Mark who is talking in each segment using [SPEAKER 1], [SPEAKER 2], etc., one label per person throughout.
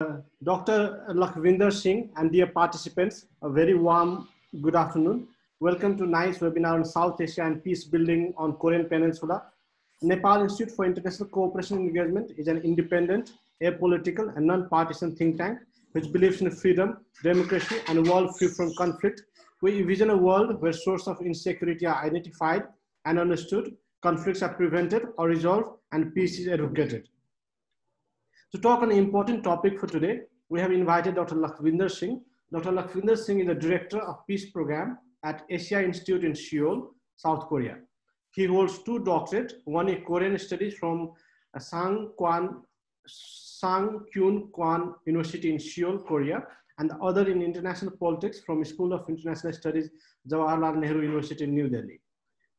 [SPEAKER 1] Dr. Lakhvinder Singh and dear participants, a very warm good afternoon. Welcome to NICE webinar on South Asia and peace building on Korean Peninsula. Nepal Institute for International Cooperation and Engagement is an independent, apolitical and non-partisan think tank which believes in freedom, democracy and a world free from conflict. We envision a world where sources of insecurity are identified and understood, conflicts are prevented or resolved, and peace is advocated. To talk on an important topic for today, we have invited Dr. Lakhvinder Singh. Dr. Lakhvinder Singh is the Director of Peace Program at Asia Institute in Seoul, South Korea. He holds 2 doctorates, one in Korean Studies from Sang-Kyun Kwan University in Seoul, Korea, and the other in International Politics from School of International Studies, Jawaharlal Nehru University in New Delhi.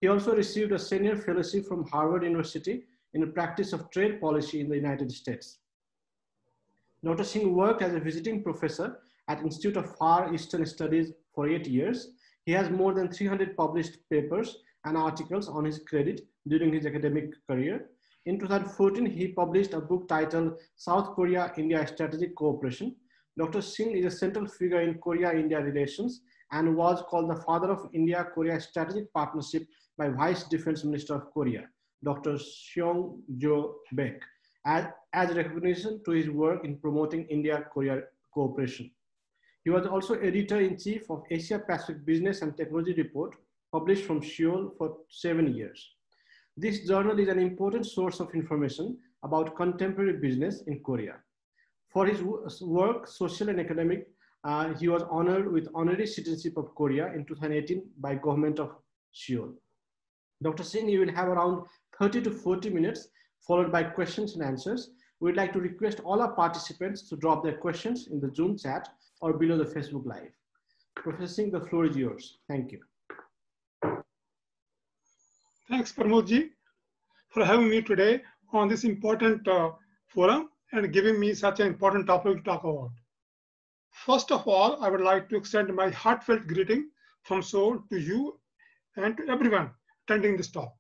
[SPEAKER 1] He also received a senior fellowship from Harvard University in the practice of trade policy in the United States. Dr. Singh worked as a visiting professor at Institute of Far Eastern Studies for 8 years. He has more than 300 published papers and articles on his credit during his academic career. In 2014, he published a book titled South Korea-India Strategic Cooperation. Dr. Singh is a central figure in Korea-India relations and was called the father of India-Korea Strategic Partnership by Vice Defense Minister of Korea, Dr. Seong Jo Baek, as recognition to his work in promoting India-Korea cooperation. He was also editor-in-chief of Asia Pacific Business and Technology Report, published from Seoul for 7 years. This journal is an important source of information about contemporary business in Korea. For his work, social and academic, he was honored with honorary citizenship of Korea in 2018 by government of Seoul. Dr. Singh, you will have around 30 to 40 minutes followed by questions and answers. We'd like to request all our participants to drop their questions in the Zoom chat or below the Facebook Live. Professor Singh, the floor is yours. Thank you.
[SPEAKER 2] Thanks, Pramodji, for having me today on this important forum and giving me such an important topic to talk about. First of all, I would like to extend my heartfelt greeting from Seoul to you and to everyone attending this talk.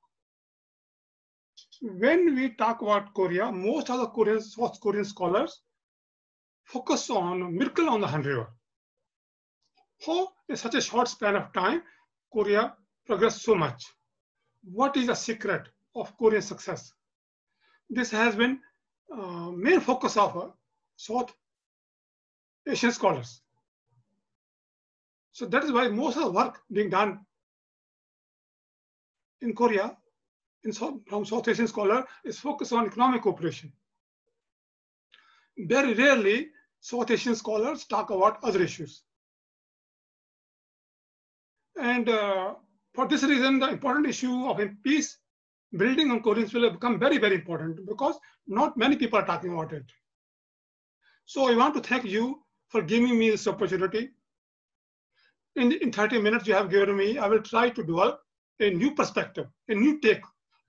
[SPEAKER 2] When we talk about Korea, most of the South Korean scholars focus on Miracle on the Han River. How in such a short span of time, Korea progressed so much? What is the secret of Korean success? This has been main focus of South Asian scholars. So that is why most of the work being done in Korea from South Asian scholar is focused on economic cooperation. Very rarely South Asian scholars talk about other issues. And for this reason, the important issue of peace building on Koreans will become very, very important because not many people are talking about it. So I want to thank you for giving me this opportunity. In 30 minutes you have given me, I will try to develop a new perspective, a new take,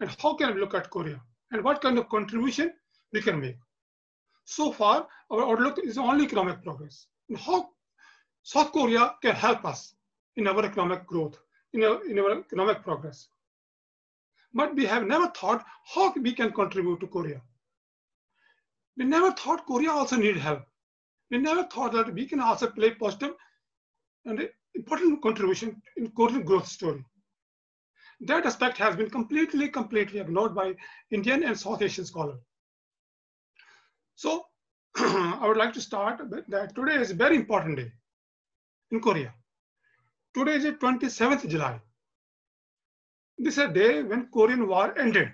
[SPEAKER 2] and how can we look at Korea and what kind of contribution we can make. So far, our outlook is only economic progress and how South Korea can help us in our economic growth, in our economic progress. But we have never thought how we can contribute to Korea. We never thought Korea also needed help. We never thought that we can also play positive and important contribution in Korean growth story. That aspect has been completely ignored by Indian and South Asian scholars. So I would like to start with that today is a very important day in Korea. Today is the 27th July. This is a day when Korean War ended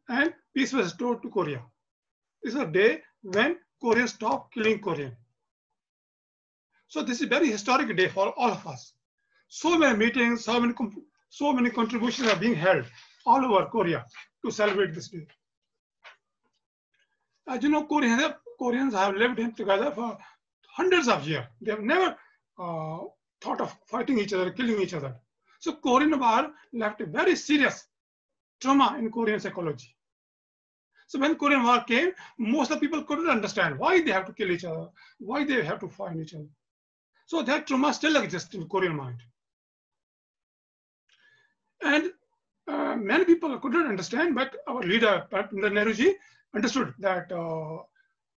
[SPEAKER 2] and peace was restored to Korea. This is a day when Koreans stopped killing Korean. So this is a very historic day for all of us. So many meetings, so many contributions are being held all over Korea to celebrate this day. As you know, Koreans have lived together for hundreds of years. They have never thought of fighting each other, killing each other. So Korean War left a very serious trauma in Korean psychology. So when Korean War came, most of the people couldn't understand why they have to kill each other, why they have to fight each other. So that trauma still exists in Korean mind. And many people couldn't understand, but our leader, Pandit Nehruji, understood that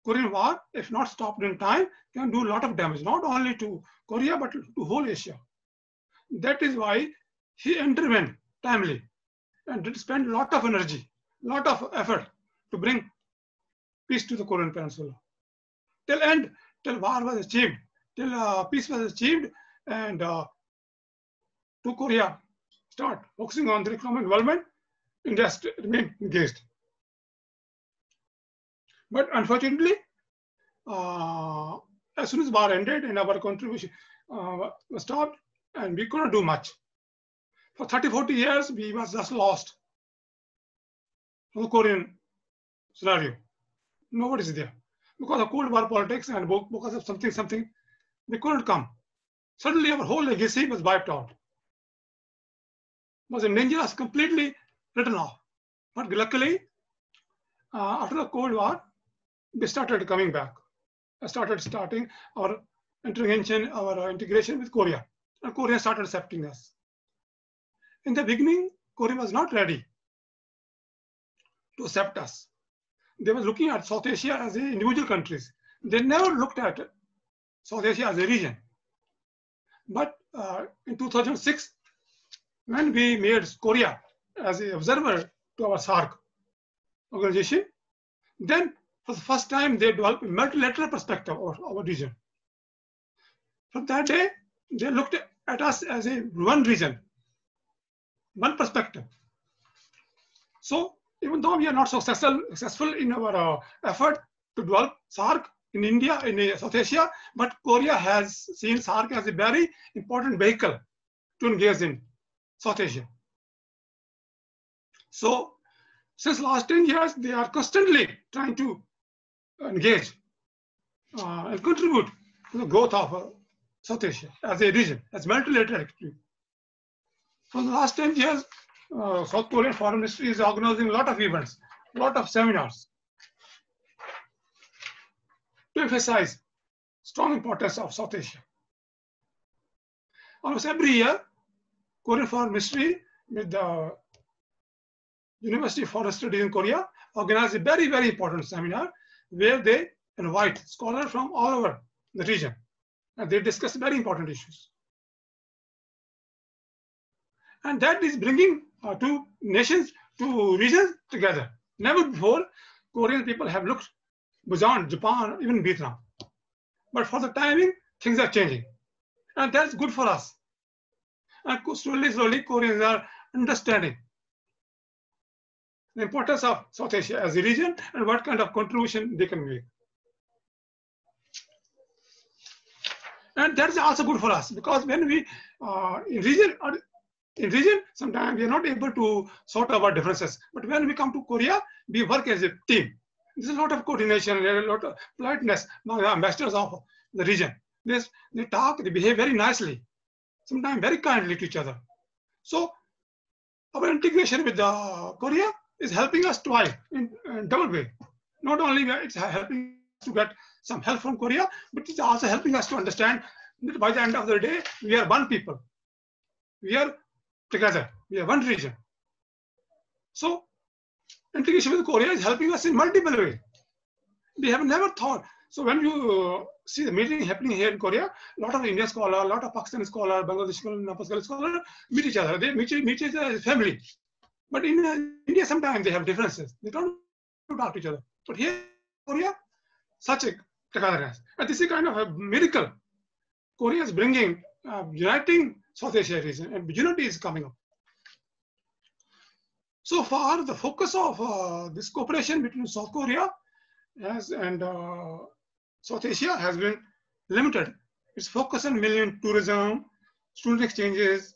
[SPEAKER 2] Korean War, if not stopped in time, can do a lot of damage, not only to Korea, but to whole Asia. That is why he intervened timely and did spend a lot of energy, lot of effort to bring peace to the Korean Peninsula. Till war was achieved, till peace was achieved, and to Korea start focusing on the economic development, India remained engaged. But unfortunately, as soon as war ended and our contribution was stopped, and we couldn't do much. For 30-40 years, we was just lost from the Korean scenario. Nobody's there. Because of Cold War politics and because of something, we couldn't come. Suddenly our whole legacy was wiped out. Was in danger, was completely written off. But luckily, after the Cold War, we started coming back. I starting our intervention, our integration with Korea. And Korea started accepting us. In the beginning, Korea was not ready to accept us. They were looking at South Asia as individual countries. They never looked at South Asia as a region. But in 2006, when we made Korea as an observer to our SAARC organization, then for the first time they developed a multilateral perspective of our region. From that day, they looked at us as a one region, one perspective. So even though we are not so successful in our effort to develop SAARC in India, in South Asia, but Korea has seen SAARC as a very important vehicle to engage in South Asia. So since last 10 years, they are constantly trying to engage and contribute to the growth of South Asia as a region, as multilateral activity. For the last 10 years, South Korean Foreign Ministry is organizing a lot of events, a lot of seminars to emphasize strong importance of South Asia. Almost every year, Korean Foreign Ministry with the University of Foreign Studies in Korea organize a very, very important seminar where they invite scholars from all over the region and they discuss very important issues. And that is bringing two nations, two regions together. Never before Korean people have looked beyond Japan, even Vietnam. But for the timing, things are changing. And that's good for us. And slowly, Koreans are understanding the importance of South Asia as a region and what kind of contribution they can make. And that is also good for us because when we in region, sometimes we are not able to sort our differences. But when we come to Korea, we work as a team. There's a lot of coordination, a lot of politeness among the ambassadors of the region. They talk, they behave very nicely, sometimes very kindly to each other. So our integration with Korea is helping us twice in double way. Not only it's helping us to get some help from Korea, but it's also helping us to understand that by the end of the day, we are one people. We are together. We are one region. So integration with Korea is helping us in multiple ways. We have never thought. So when you see the meeting happening here in Korea, a lot of Indian scholars, a lot of Pakistani scholars, Bangladeshi scholars meet each other. They meet each other as family. But in India, sometimes they have differences. They don't talk to each other. But here in Korea, such a togetherness. And this is kind of a miracle. Korea is bringing, uniting South Asia region, and unity is coming up. So far, the focus of this cooperation between South Korea and South Asia has been limited. Its focus on mainly tourism, student exchanges,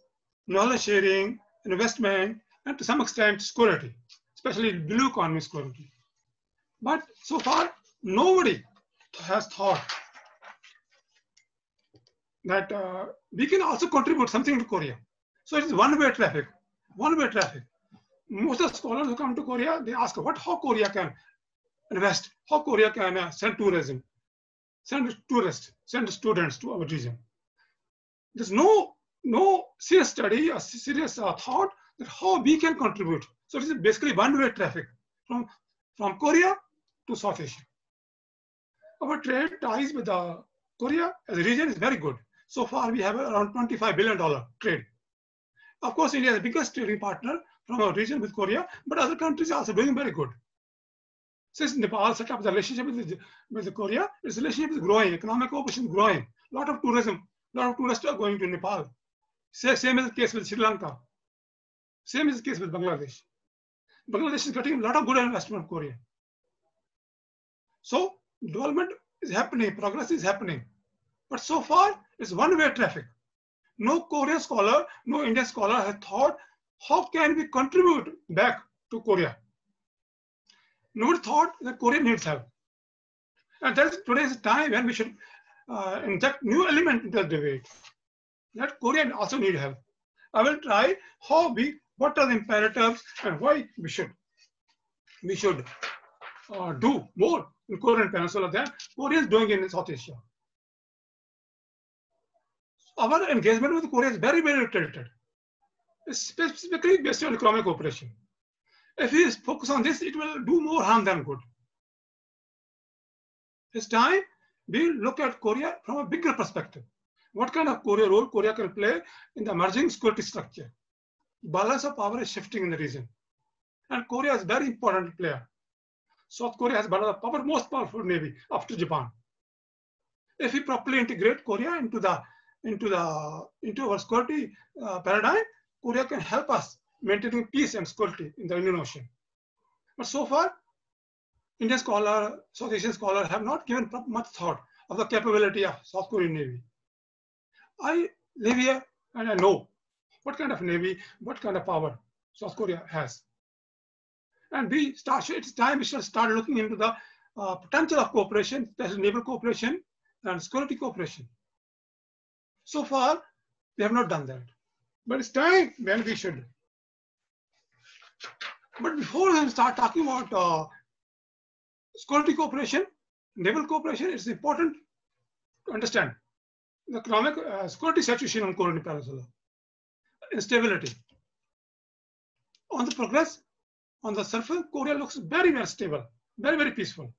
[SPEAKER 2] knowledge sharing, investment, and to some extent security, especially blue economy security. But so far, nobody has thought that we can also contribute something to Korea. So it is one-way traffic, one-way traffic. Most of the scholars who come to Korea, they ask how Korea can invest, how Korea can send tourism, send tourists, send students to our region. There's no serious study or serious thought that how we can contribute. So it is basically one-way traffic from Korea to South Asia. Our trade ties with Korea as a region is very good. So far, we have around $25 billion trade. Of course, India is the biggest trading partner from our region with Korea, but other countries are also doing very good. Since Nepal set up the relationship with Korea, its relationship is growing, economic cooperation is growing. A lot of tourism, a lot of tourists are going to Nepal. Same is the case with Sri Lanka. Same is the case with Bangladesh. Bangladesh is getting a lot of good investment from Korea. So development is happening, progress is happening. But so far, it's one-way traffic. No Korean scholar, no Indian scholar has thought, how can we contribute back to Korea? Nobody thought that Korea needs help. And that's today's time when we should inject new element into the debate. That Korea also need help. I will try what are the imperatives and why we should do more in Korean Peninsula than Korea is doing in South Asia. Our engagement with Korea is very, very limited, specifically based on economic cooperation. If we focus on this, it will do more harm than good. It's time we look at Korea from a bigger perspective. What kind of role Korea can play in the emerging security structure? Balance of power is shifting in the region. And Korea is a very important player. South Korea has one of the most powerful navy after Japan. If we properly integrate Korea into our security paradigm, Korea can help us maintaining peace and security in the Indian Ocean. But so far, Indian scholar, South Asian scholars have not given much thought of the capability of South Korean Navy. I live here and I know what kind of Navy, what kind of power South Korea has. And it's time we should start looking into the potential of cooperation, especially naval cooperation and security cooperation. So far, we have not done that. But it's time when we should. But before we start talking about security cooperation, naval cooperation, it's important to understand the economic security situation on Korean Peninsula, instability. On the progress, on the surface, Korea looks very, very stable, very, very peaceful.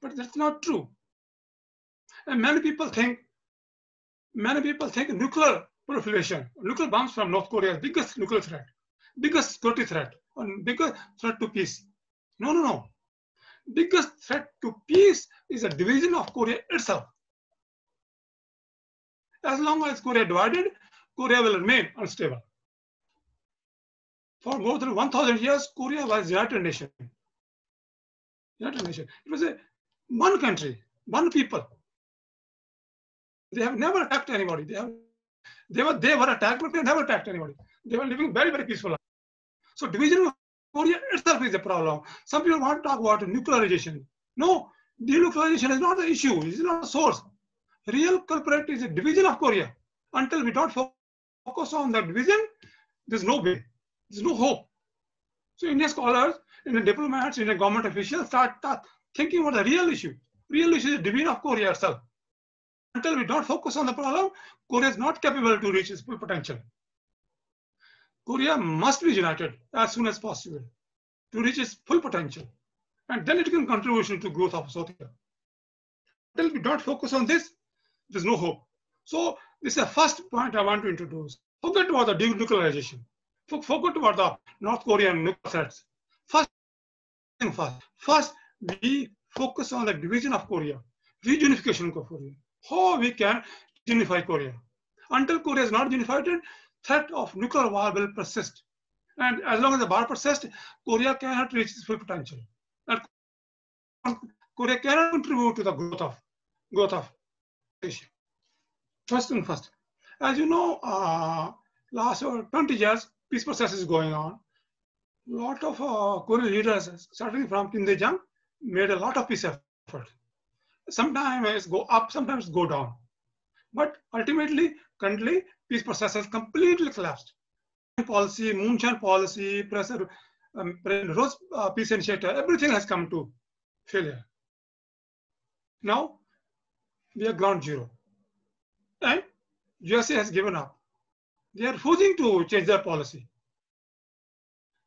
[SPEAKER 2] But that's not true. And many people think nuclear proliferation, nuclear bombs from North Korea is the biggest nuclear threat, biggest security threat, and biggest threat to peace. No. Biggest threat to peace is a division of Korea itself. As long as Korea divided, Korea will remain unstable. For more than 1,000 years, Korea was a united nation. It was one country, one people. They have never attacked anybody. They were attacked, but they never attacked anybody. They were living very, very peaceful life. So division of Korea itself is a problem. Some people want to talk about nuclearization. No, denuclearization is not the issue. It is not the source. Real culprit is a division of Korea. Until we don't focus on that division, there's no way. There's no hope. So Indian scholars, Indian diplomats, Indian government officials start thinking about the real issue. Real issue is the division of Korea itself. Until we don't focus on the problem, Korea is not capable to reach its full potential. Korea must be united as soon as possible to reach its full potential. And then it can contribute to growth of South Asia. Until we don't focus on this, there's no hope. So this is the first point I want to introduce. Forget about the denuclearization. Forget about the North Korean nuclear threats. First, we focus on the division of Korea, reunification of Korea. How we can unify Korea. Until Korea is not unified, threat of nuclear war will persist. And as long as the war persists, Korea cannot reach its full potential. And Korea cannot contribute to the growth of Asia. First and first. As you know, last 20 years, peace process is going on. A lot of Korean leaders, starting from Kim Dae-jung, made a lot of peace effort. Sometimes go up, sometimes go down. But ultimately, currently, peace process has completely collapsed. Policy, Moonshine policy, President Rose peace initiative, everything has come to failure. Now, we are ground zero. And USA has given up. They are refusing to change their policy.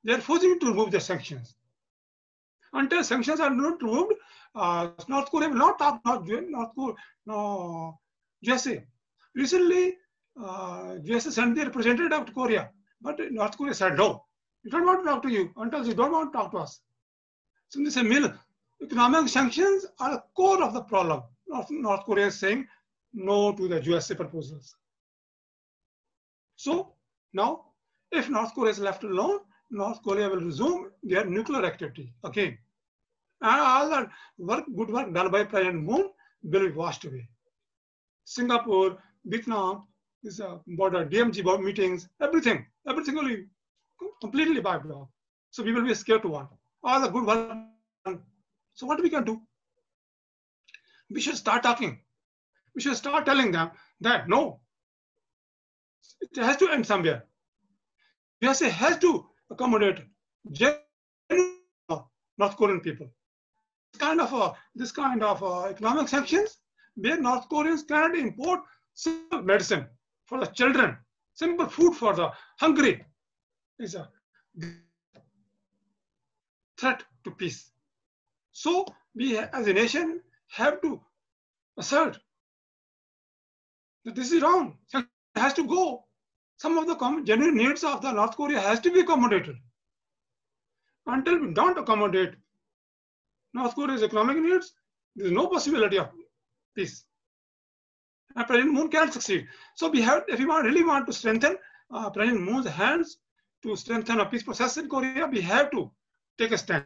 [SPEAKER 2] They are refusing to remove their sanctions. Until sanctions are not removed, North Korea will not talk, no, USA. Recently, USA sent their representative to Korea, but North Korea said, no, we don't want to talk to you until you don't want to talk to us. So this is economic sanctions are the core of the problem. North Korea is saying no to the USA proposals. So now, if North Korea is left alone, North Korea will resume their nuclear activity again. And all that good work done by President Moon will be washed away. Singapore, Vietnam, this border DMZ meetings, everything will be completely wiped out. So we will be scared to one. All the good work done. So what we can do? We should start talking. We should start telling them that no, it has to end somewhere. USA has to accommodate North Korean people. This kind of economic sanctions, where North Koreans cannot import simple medicine for the children, simple food for the hungry, is a threat to peace. So we as a nation have to assert that this is wrong. It has to go. Some of the genuine needs of the North Korea has to be accommodated. Until we don't accommodate North Korea's economic needs, there is no possibility of peace. And President Moon can't succeed. So we have, if we really want to strengthen President Moon's hands to strengthen a peace process in Korea, we have to take a stand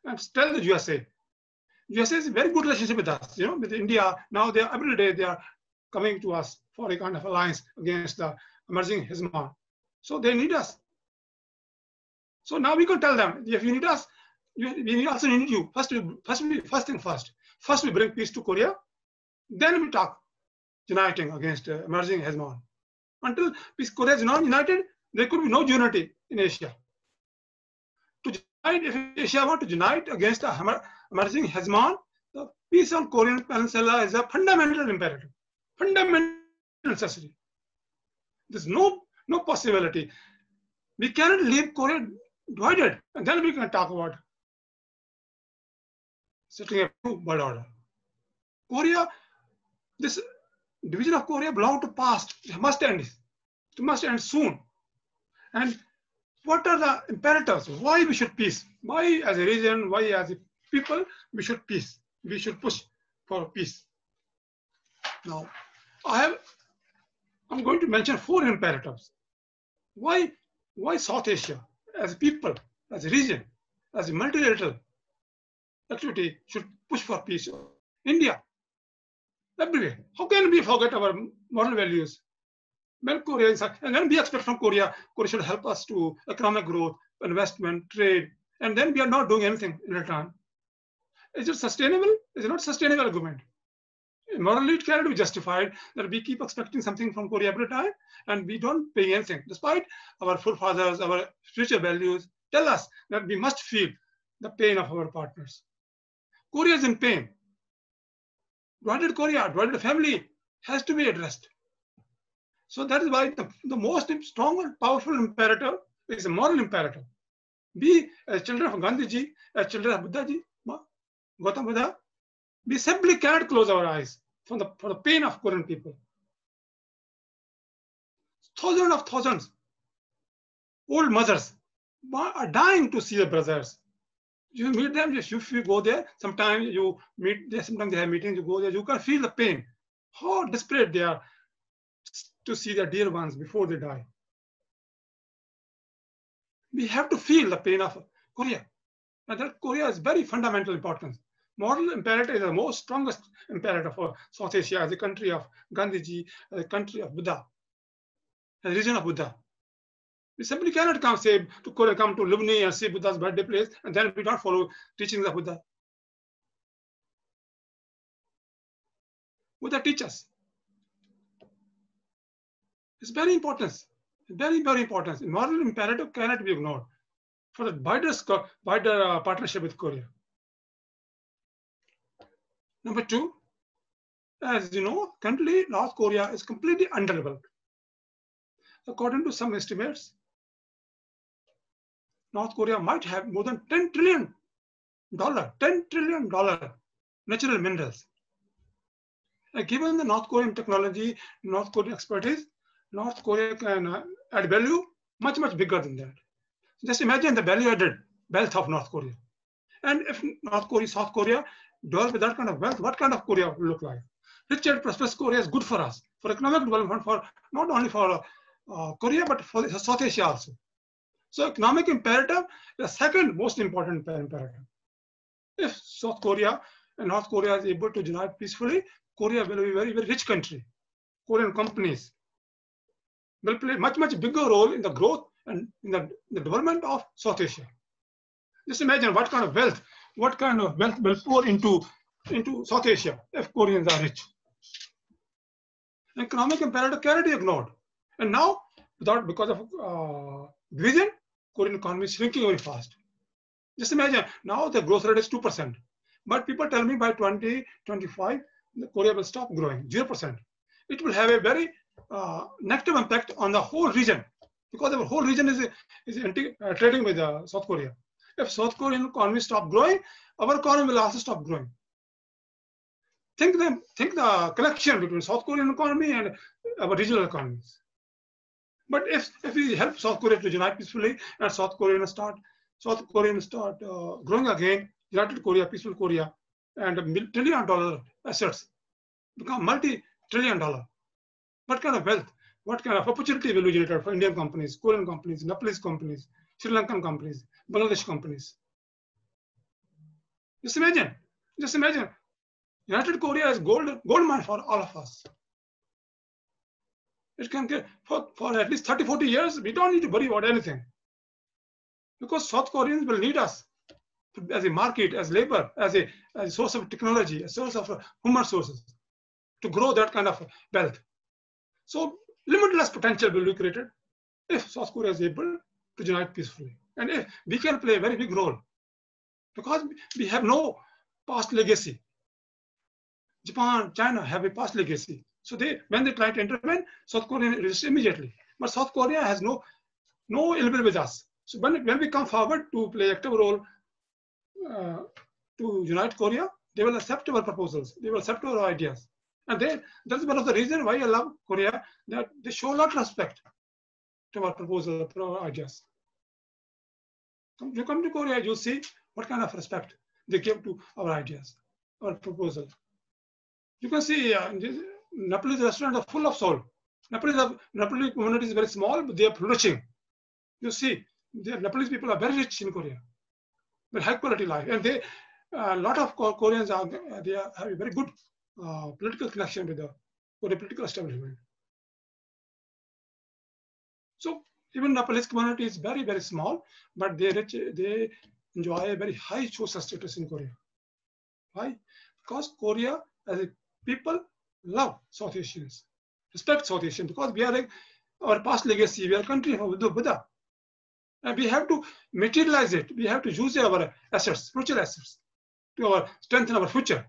[SPEAKER 2] and tell the USA. USA is a very good relationship with us, with India. Now every day they are coming to us for a kind of alliance against the emerging hegemon. So they need us. So now we can tell them, if you need us, we also need you. First thing first. First we bring peace to Korea, then we talk uniting against emerging hegemon. Until Korea is not united, there could be no unity in Asia. To unite, if Asia wants to unite against the emerging hegemon, the peace on Korean Peninsula is a fundamental imperative, fundamental necessity. There's no possibility. We cannot leave Korea divided, and then we can talk about setting up a world order. Korea, this division of Korea belongs to past. It must end. It must end soon. And what are the imperatives? Why we should peace? Why as a region, why as a people, we should peace? We should push for peace. Now, I'm going to mention 4 imperatives. Why South Asia as a people, as a region, as a multilateral activity should push for peace? India, everywhere. How can we forget our moral values? When Korea is, and then we expect from Korea should help us to economic growth, investment, trade, and then we are not doing anything in return. Is it sustainable? Is it not sustainable argument? Morally, it cannot be justified that we keep expecting something from Korea every time and we don't pay anything, despite our forefathers, our future values tell us that we must feel the pain of our partners. Korea is in pain. Divided Korea, divided family has to be addressed. So that is why the most strong and powerful imperative is a moral imperative. We, as children of Gandhiji, as children of Buddhaji, Gautam Buddha, we simply cannot close our eyes for the pain of Korean people. Thousands, old mothers are dying to see their brothers. You meet them, if you go there, sometimes you meet there, sometimes they have meetings, you go there, you can feel the pain, how desperate they are to see their dear ones before they die. We have to feel the pain of Korea. And that Korea is very fundamental importance. Moral imperative is the most strongest imperative for South Asia as a country of Gandhiji, as a country of Buddha, as a region of Buddha. We simply cannot come to Korea, come to Lubni and see Buddha's birthday place, and then we don't follow teachings of Buddha. Buddha teaches. It's very important. Very, very important. Moral imperative cannot be ignored for the wider partnership with Korea. Number 2, as you know, currently North Korea is completely underdeveloped. According to some estimates, North Korea might have more than $10 trillion $10 trillion natural minerals. Given the North Korean technology, North Korean expertise, North Korea can add value much, much bigger than that. Just imagine the value-added wealth of North Korea. And if South Korea develop with that kind of wealth, what kind of Korea will look like? Rich and prosperous Korea is good for us, for economic development, for not only for Korea, but for South Asia also. So economic imperative is the second most important imperative. If South Korea and North Korea is able to unite peacefully, Korea will be a very, very rich country. Korean companies will play much, much bigger role in the growth and in the development of South Asia. Just imagine what kind of wealth will pour into South Asia if Koreans are rich. Economic imperative cannot be ignored. And now, because of division, Korean economy is shrinking very fast. Just imagine, now the growth rate is 2%. But people tell me by 2025, Korea will stop growing, 0%. It will have a very negative impact on the whole region, because the whole region is trading with South Korea. If South Korean economy stop growing, our economy will also stop growing. Think the connection between South Korean economy and our regional economies. But if we help South Korea to unite peacefully and South Korean start growing again, United Korea, peaceful Korea, and $1 trillion assets become multi-trillion dollar. What kind of wealth, what kind of opportunity will be generated for Indian companies, Korean companies, Nepalese companies, Sri Lankan companies, Bangladesh companies? Just imagine. United Korea is gold mine for all of us. It can get for at least 30, 40 years, we don't need to worry about anything. Because South Koreans will need us as a market, as labor, as a source of technology, a source of human sources to grow that kind of wealth. So limitless potential will be created if South Korea is able to unite peacefully. And if we can play a very big role, because we have no past legacy. Japan, China have a past legacy. So when they try to intervene, South Korea resists immediately. But South Korea has no ill will with us. So when we come forward to play active role to unite Korea, they will accept our proposals. They will accept our ideas. And that's one of the reasons why I love Korea, that they show a lot of respect to our proposals, to our ideas. You come to Korea, you'll see what kind of respect they give to our ideas, our proposals. You can see Nepalese restaurants are full of soul. Nepalese community is very small, but they are flourishing. You see, the Nepalese people are very rich in Korea, very high quality life, and a lot of Koreans have a very good political connection with the Korean political establishment. So even Nepalese community is very, very small, but they enjoy a very high social status in Korea. Why? Because Korea as a people love South Asians, respect South Asians, because we are our past legacy, we are a country of Buddha. And we have to materialize it. We have to use our assets, spiritual assets, to strengthen our future.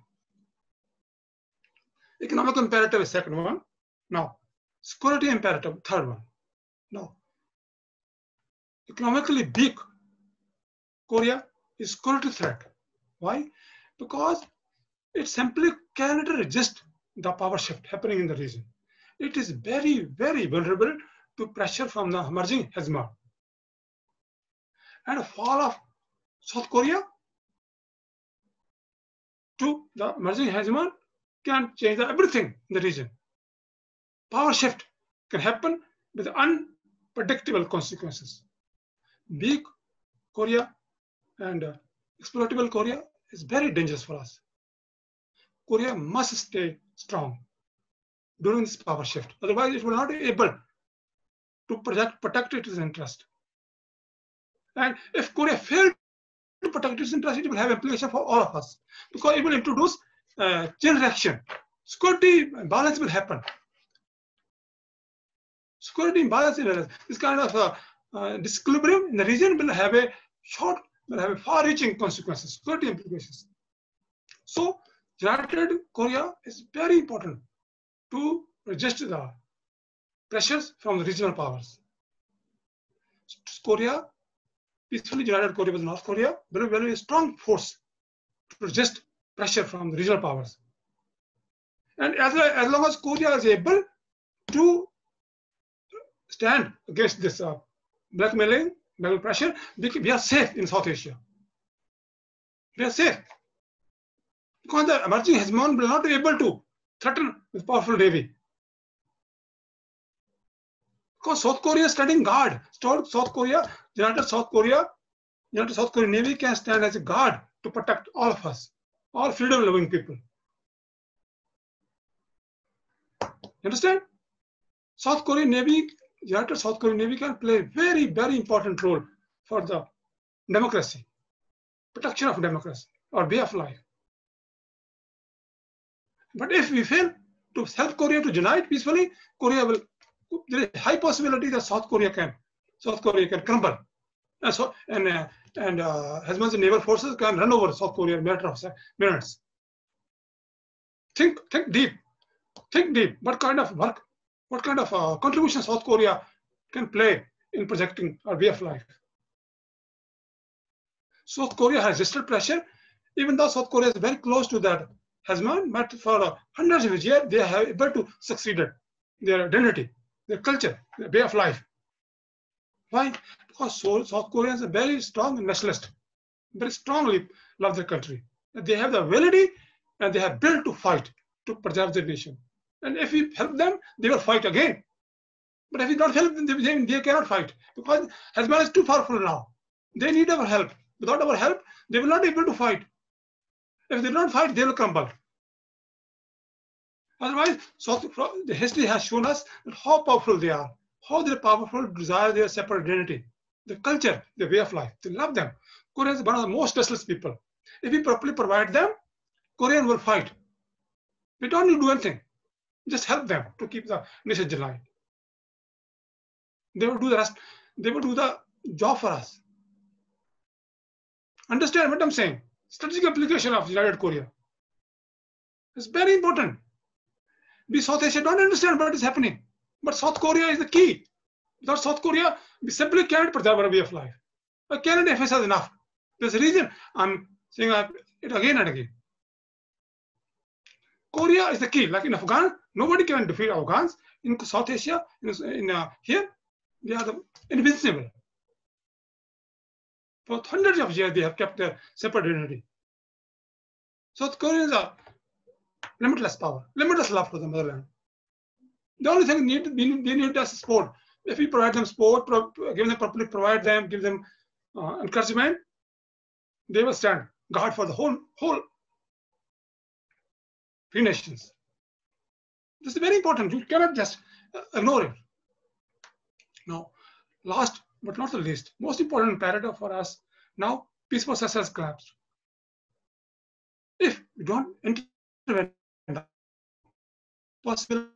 [SPEAKER 2] Economic imperative is second one. Now, security imperative, third one. Now, economically weak Korea is security threat. Why? Because it simply cannot resist the power shift happening in the region. It is very, very vulnerable to pressure from the emerging hegemon. And a fall of South Korea to the emerging hegemon can change everything in the region. Power shift can happen with unpredictable consequences. Weak Korea and exploitable Korea is very dangerous for us. Korea must stay strong during this power shift. Otherwise, it will not be able to protect its interest. And if Korea fails to protect its interest, it will have implications for all of us, because it will introduce chain reaction. Security imbalance will happen. Security imbalance, this kind of disequilibrium in the region will have far-reaching consequences, security implications. So, United Korea is very important to resist the pressures from the regional powers. Korea, peacefully united Korea with North Korea, very, very strong force to resist pressure from the regional powers. And as long as Korea is able to stand against this blackmailing pressure, we are safe in South Asia. We are safe. Because the emerging hegemon will not be able to threaten with powerful navy. Because South Korea is standing guard. United South Korean Navy can stand as a guard to protect all of us, all freedom-loving people. You understand? United South Korean Navy can play a very, very important role for the democracy, protection of democracy, or way of life. But if we fail to help Korea to unite peacefully, there is a high possibility that South Korea can crumble. And hegemons and naval forces can run over South Korea in a matter of minutes. Think deep. Think deep. What kind of work, what kind of contribution South Korea can play in projecting our way of life? South Korea has resisted pressure, even though South Korea is very close to that hegemon, but for hundreds of years they have able to succeed their identity, their culture, their way of life. Why? Because South Koreans are very strong nationalist, very strongly love their country. They have the ability and they have built to fight to preserve their nation. And if we help them, they will fight again. But if we don't help them, they cannot fight because hegemon is too powerful now. They need our help. Without our help, they will not be able to fight. If they don't fight, they will crumble. Otherwise, the history has shown us how powerful they are, how they're powerful, desire their separate identity, the culture, their way of life. They love them. Koreans are one of the most restless people. If we properly provide them, Koreans will fight. We don't need to do anything. Just help them to keep the nation alive. They will do the rest. They will do the job for us. Understand what I'm saying? Strategic application of United Korea. It's very important. We South Asia don't understand what is happening. But South Korea is the key. Without South Korea, we simply can't preserve our way of life. I cannot emphasize enough. There's a reason I'm saying it again and again. Korea is the key. Like in Afghan, nobody can defeat Afghans. In South Asia, here, they are invincible. For hundreds of years, they have kept their separate identity. South Koreans are limitless power, limitless love for the motherland. The only thing they need is support. If we provide them support, give them properly, provide them, give them encouragement, they will stand guard for the whole free nations. This is very important. You cannot just ignore it. Now, last but not the least, most important imperative for us now, peace process has collapsed. If we don't intervene, possible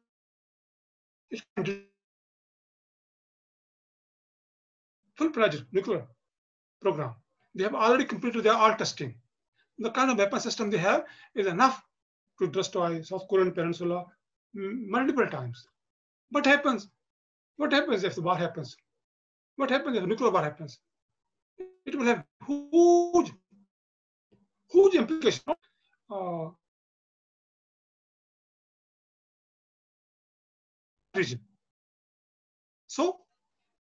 [SPEAKER 2] full-fledged nuclear program. They have already completed their all testing. The kind of weapon system they have is enough to destroy South Korean peninsula multiple times. What happens? What happens if the war happens? What happens if nuclear war happens? It will have huge implications. Region. So,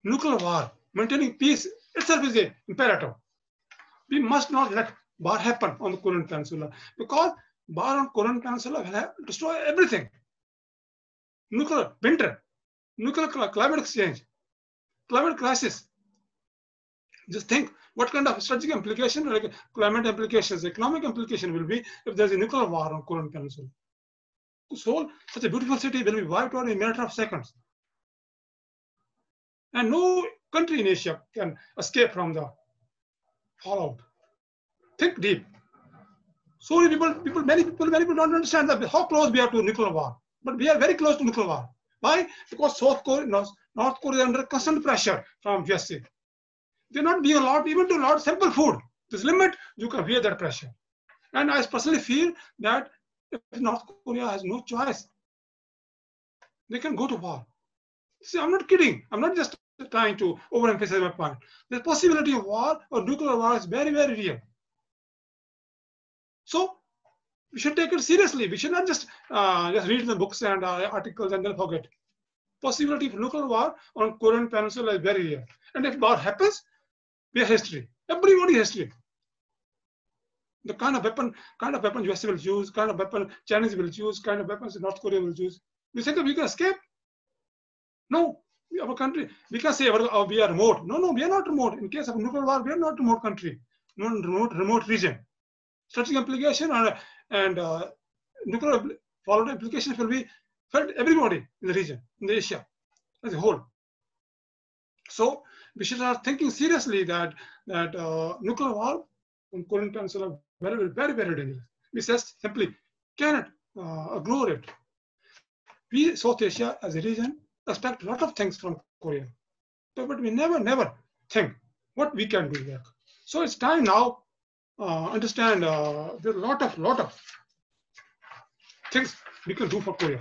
[SPEAKER 2] nuclear war, maintaining peace itself is an imperative. We must not let war happen on the Korean Peninsula because war on Korean Peninsula will destroy everything. Nuclear winter, nuclear climate exchange, climate crisis. Just think what kind of strategic implication, like climate implications, economic implication will be if there's a nuclear war on Korean Peninsula. Seoul, such a beautiful city, will be wiped out in a matter of seconds. And no country in Asia can escape from the fallout. Think deep. So many people don't understand that how close we are to nuclear war. But we are very close to nuclear war. Why? Because North Korea is under constant pressure from USA. They're not being allowed even to allow simple food. This limit, you can bear that pressure. And I personally feel that if North Korea has no choice, they can go to war. See, I'm not kidding. I'm not just trying to overemphasize my point. The possibility of war or nuclear war is very, very real. So we should take it seriously. We should not just read the books and articles and then forget. Possibility of nuclear war on Korean Peninsula is very rare. And if war happens, we have history. Everybody has history. The kind of weapon USA will use, kind of weapon Chinese will use, kind of weapons North Korea will use. We think that we can escape? No. Our country, we can say we are remote. No, we are not remote. In case of nuclear war, we are not remote country, not remote region. Strategic implication and nuclear followed implications will be felt everybody in the region, in the Asia as a whole. So we should start thinking seriously that nuclear war on Korean Peninsula very, very, very dangerous. We just simply cannot ignore it. We, South Asia as a region, expect a lot of things from Korea, but we never think what we can do there. So it's time now understand there's a lot of things we can do for Korea.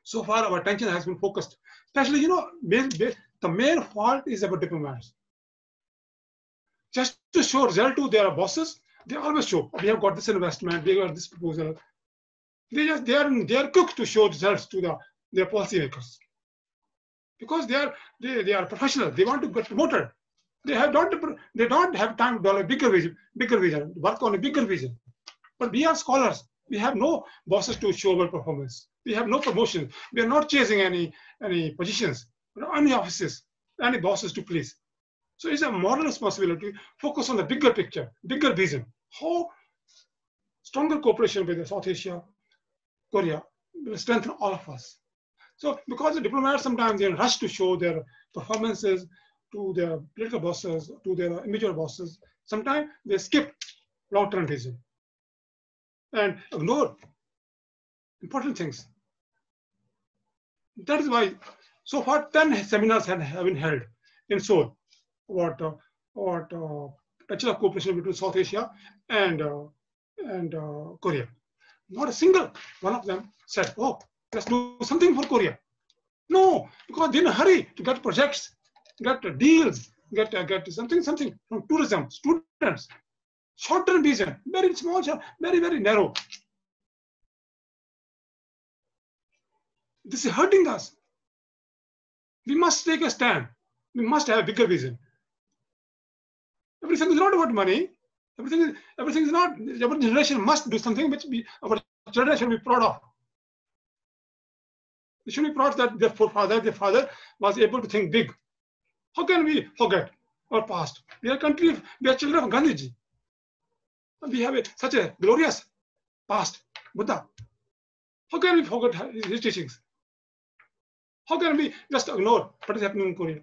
[SPEAKER 2] So far, our attention has been focused, especially, the main fault is about diplomats. Just to show result to their bosses, they always show, we have got this investment, we got this proposal. They are quick to show results to their policymakers. Because they are professional, they want to get promoted. They don't have time to develop bigger vision, work on a bigger vision. But we are scholars. We have no bosses to show our performance. We have no promotion. We are not chasing any positions, any offices, any bosses to please. So it's a moral responsibility to focus on the bigger picture, bigger vision. How stronger cooperation with South Asia, Korea will strengthen all of us. So because the diplomats sometimes they rush to show their performances to their political bosses, to their individual bosses, sometimes they skip long-term vision and ignore important things. That is why so far 10 seminars have been held in Seoul about cooperation between South Asia and Korea. Not a single one of them said, "Oh, let's do something for Korea." No, because they're in a hurry to get projects, get deals, get something from tourism, students. Short-term vision, very small, very, very narrow. This is hurting us. We must take a stand. We must have a bigger vision. Everything is not about money. Everything is not. Our generation must do something which our children should be proud of. They should be proud that their father was able to think big. How can we forget our past? We are children of Gandhiji. We have such a glorious past, Buddha. How can we forget his teachings? How can we just ignore what is happening in Korea?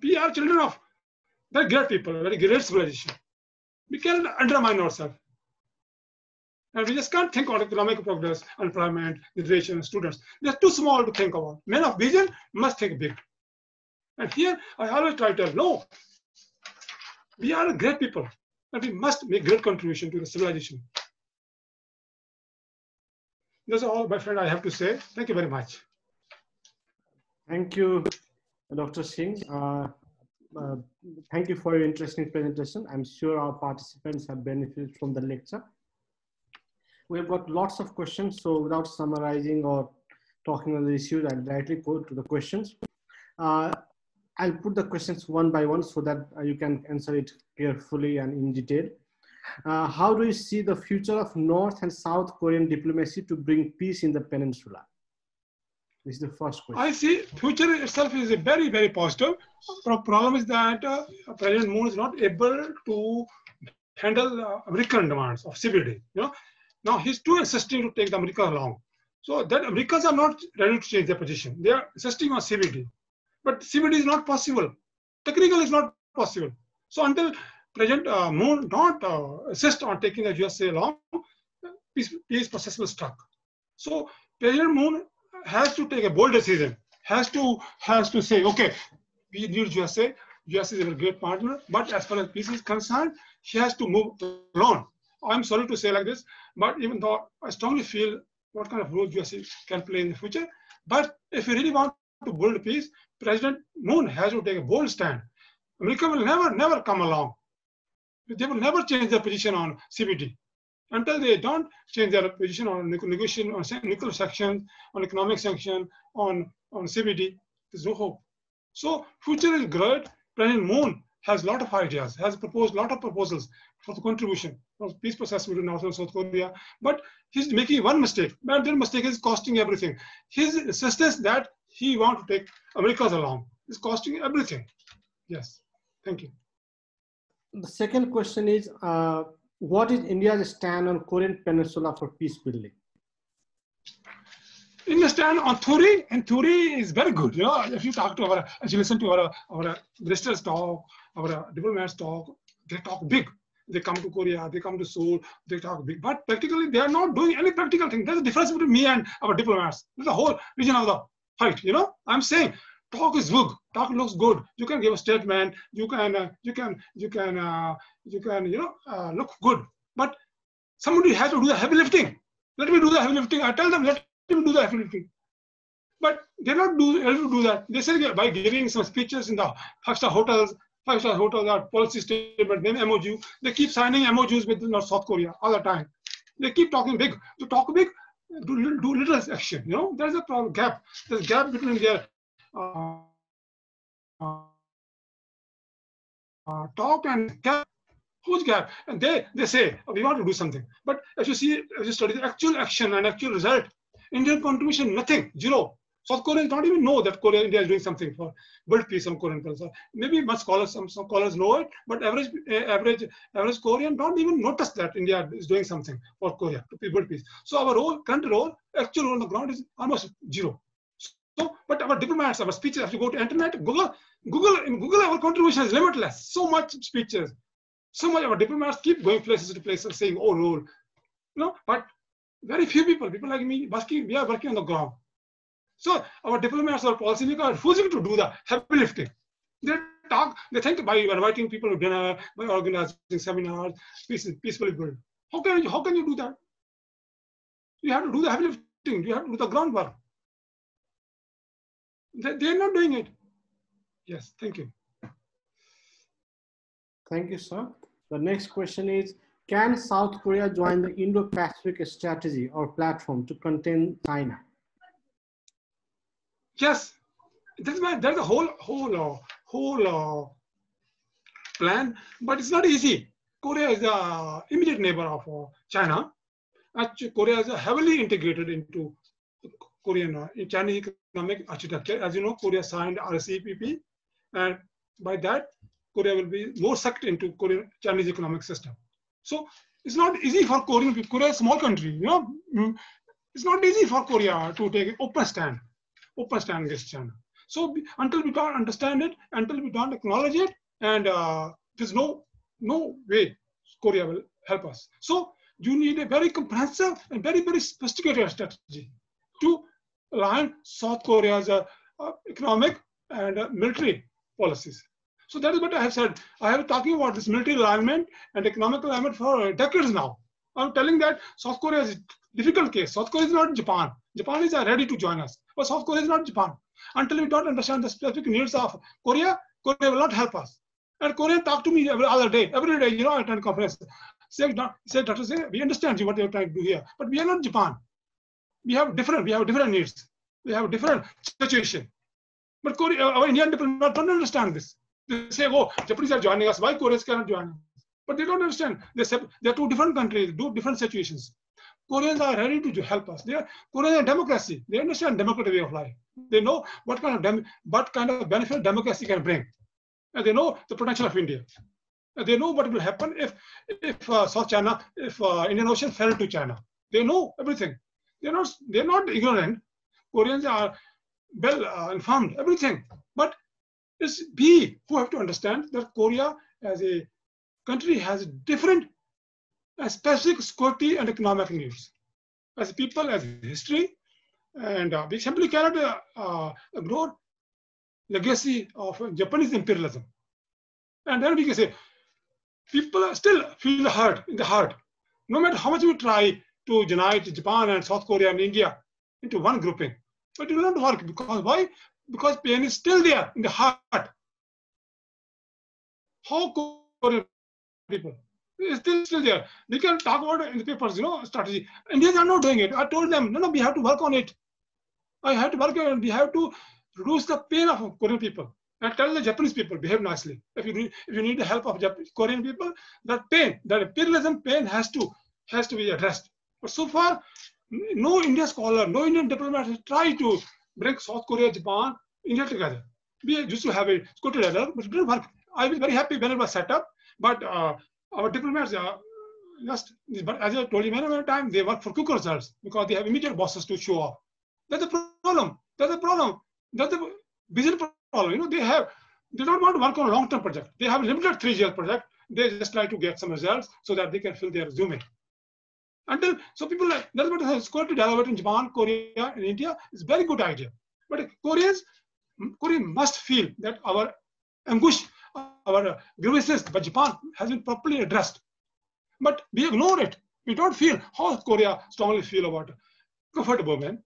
[SPEAKER 2] We are children of very great people, very great civilization. We cannot undermine ourselves. And we just can't think about economic progress, employment, generation, students. They're too small to think about. Men of vision must think big. And here, I always try to tell, no, we are great people. And we must make great contribution to the civilization. That's all, my friend, I have to say. Thank you very much.
[SPEAKER 1] Thank you, Dr. Singh. Thank you for your interesting presentation. I'm sure our participants have benefited from the lecture. We've got lots of questions, so without summarizing or talking on the issues, I'll directly go to the questions. I'll put the questions one by one so that you can answer it carefully and in detail. How do you see the future of North and South Korean diplomacy to bring peace in the peninsula? This is the first question.
[SPEAKER 2] I see future itself is very, very positive. The problem is that President Moon is not able to handle American demands of CVD. Now he's too insisting to take the Americans along. So that Americans are not ready to change their position. They are insisting on CVD. But CVD is not possible. Technically, it's not possible. So until President Moon don't insist on taking the USA along, peace process will stuck. So President Moon has to take a bold decision. Has to say, okay, we need USA. USA is a great partner, but as far as peace is concerned, she has to move alone. I'm sorry to say like this, but even though I strongly feel what kind of role USA can play in the future, but if we really want to build peace, President Moon has to take a bold stand. America will never come along. They will never change their position on CBD until they don't change their position on negotiation, on nuclear sanctions, on economic sanction, on CBD. There's no hope. So future is great. President Moon has a lot of ideas, has proposed a lot of proposals for the contribution of peace process between North and South Korea. But he's making one mistake. And that mistake is costing everything. His insistence that he wants to take Americans along is costing everything. Yes. Thank you.
[SPEAKER 1] The second question is, what is India's stand on Korean Peninsula for peace building?
[SPEAKER 2] India's stand on theory, and theory is very good. You know, if you talk to if you listen to our ministers talk, our diplomats talk, they talk big. They come to Korea, they come to Seoul, they talk big. But practically, they are not doing any practical thing. There's a difference between me and our diplomats. There's a whole region of the fight. You know, I'm saying talk is good. Talk looks good. You can give a statement. You can look good. But somebody has to do the heavy lifting. Let me do the heavy lifting. I tell them, let him do the heavy lifting. But they're not able to do that. They say by giving some speeches in the five-star hotels are policy statement, then MOU. They keep signing MOUs with South Korea all the time. They keep talking big. To talk big, do little action. You know, there's a problem, gap. There's a gap between their talk and gap. Huge gap. And they say, oh, we want to do something. But as you see, as you study the actual action and actual result, Indian contribution, nothing, zero. South Koreans don't even know that India is doing something for build peace on Korean Peninsula. Maybe some scholars know it, but average Korean don't even notice that India is doing something for Korea to build peace. So our current role, actual role on the ground is almost zero. So, but our diplomats, our speeches, if you go to internet, Google, our contribution is limitless. So much speeches, so much our diplomats keep going places to places saying, oh, role, but very few people like me, we are working on the ground. So our diplomats or policymakers are refusing to do the heavy lifting. They think by inviting people to dinner, by organizing seminars, peacefully build. How can you do that? You have to do the heavy lifting. You have to do the groundwork. They're not doing it. Yes, thank you.
[SPEAKER 1] Thank you, sir. The next question is, can South Korea join the Indo-Pacific strategy or platform to contain China?
[SPEAKER 2] Yes, there's a whole plan, but it's not easy. Korea is the immediate neighbor of China. Actually, Korea is heavily integrated into Korean Chinese economic architecture. As you know, Korea signed RCEP, and by that, Korea will be more sucked into Korean Chinese economic system. So it's not easy for Korean people. Korea is a small country, it's not easy for Korea to take an open stand against China. So until we don't understand it, until we don't acknowledge it, and there's no way Korea will help us. So you need a very comprehensive and very, very sophisticated strategy to align South Korea's economic and military policies. So that is what I have said. I have been talking about this military alignment and economic alignment for decades now. I'm telling that South Korea is a difficult case. South Korea is not Japan. Japan is ready to join us, but South Korea is not Japan. Until we don't understand the specific needs of Korea, Korea will not help us. And Korean talk to me every other day, I attend conference. Say, Dr. Say, we understand what you're trying to do here, but we are not Japan. We have different needs. We have different situation. But Korea, our Indian people don't understand this. They say, oh, Japanese are joining us. Why Koreans cannot join us? But they don't understand. They're two different countries, two different situations. Koreans are ready to help us. Koreans are democracy. They understand democratic way of life. They know what kind of benefit democracy can bring. And they know the potential of India. And they know what will happen if Indian Ocean fell to China. They know everything. They're not ignorant. Koreans are well informed, everything. But it's we who have to understand that Korea as a country has different specific security and economic needs. As people, as history, and we simply cannot ignore legacy of Japanese imperialism. And then we can say, people still feel hurt in the heart. No matter how much we try to unite Japan and South Korea and India into one grouping, but it will not work. Because why? Because pain is still there in the heart. How Korea people. It's still there. We can talk about it in the papers, strategy. Indians are not doing it. I told them, no, we have to work on it. I have to work on it. We have to reduce the pain of Korean people and tell the Japanese people behave nicely. If you need the help of Korean people, that pain, that imperialism pain has to be addressed. But so far, no Indian scholar, no Indian diplomat has tried to bring South Korea, Japan, India together. We used to have a good together, but it didn't work. I was very happy when it was set up, but our diplomats but as I told you many times, they work for quick results because they have immediate bosses to show off. That's a problem. That's a problem. That's a business problem. They don't want to work on a long-term project. They have a limited 3-year project. They just try to get some results so that they can fill their resume. So people like, that's what security development in Japan, Korea, and India is a very good idea. But Korea must feel that our anguish, our grievances by Japan has been properly addressed. But we ignore it. We don't feel how Korea strongly feel about comfort women,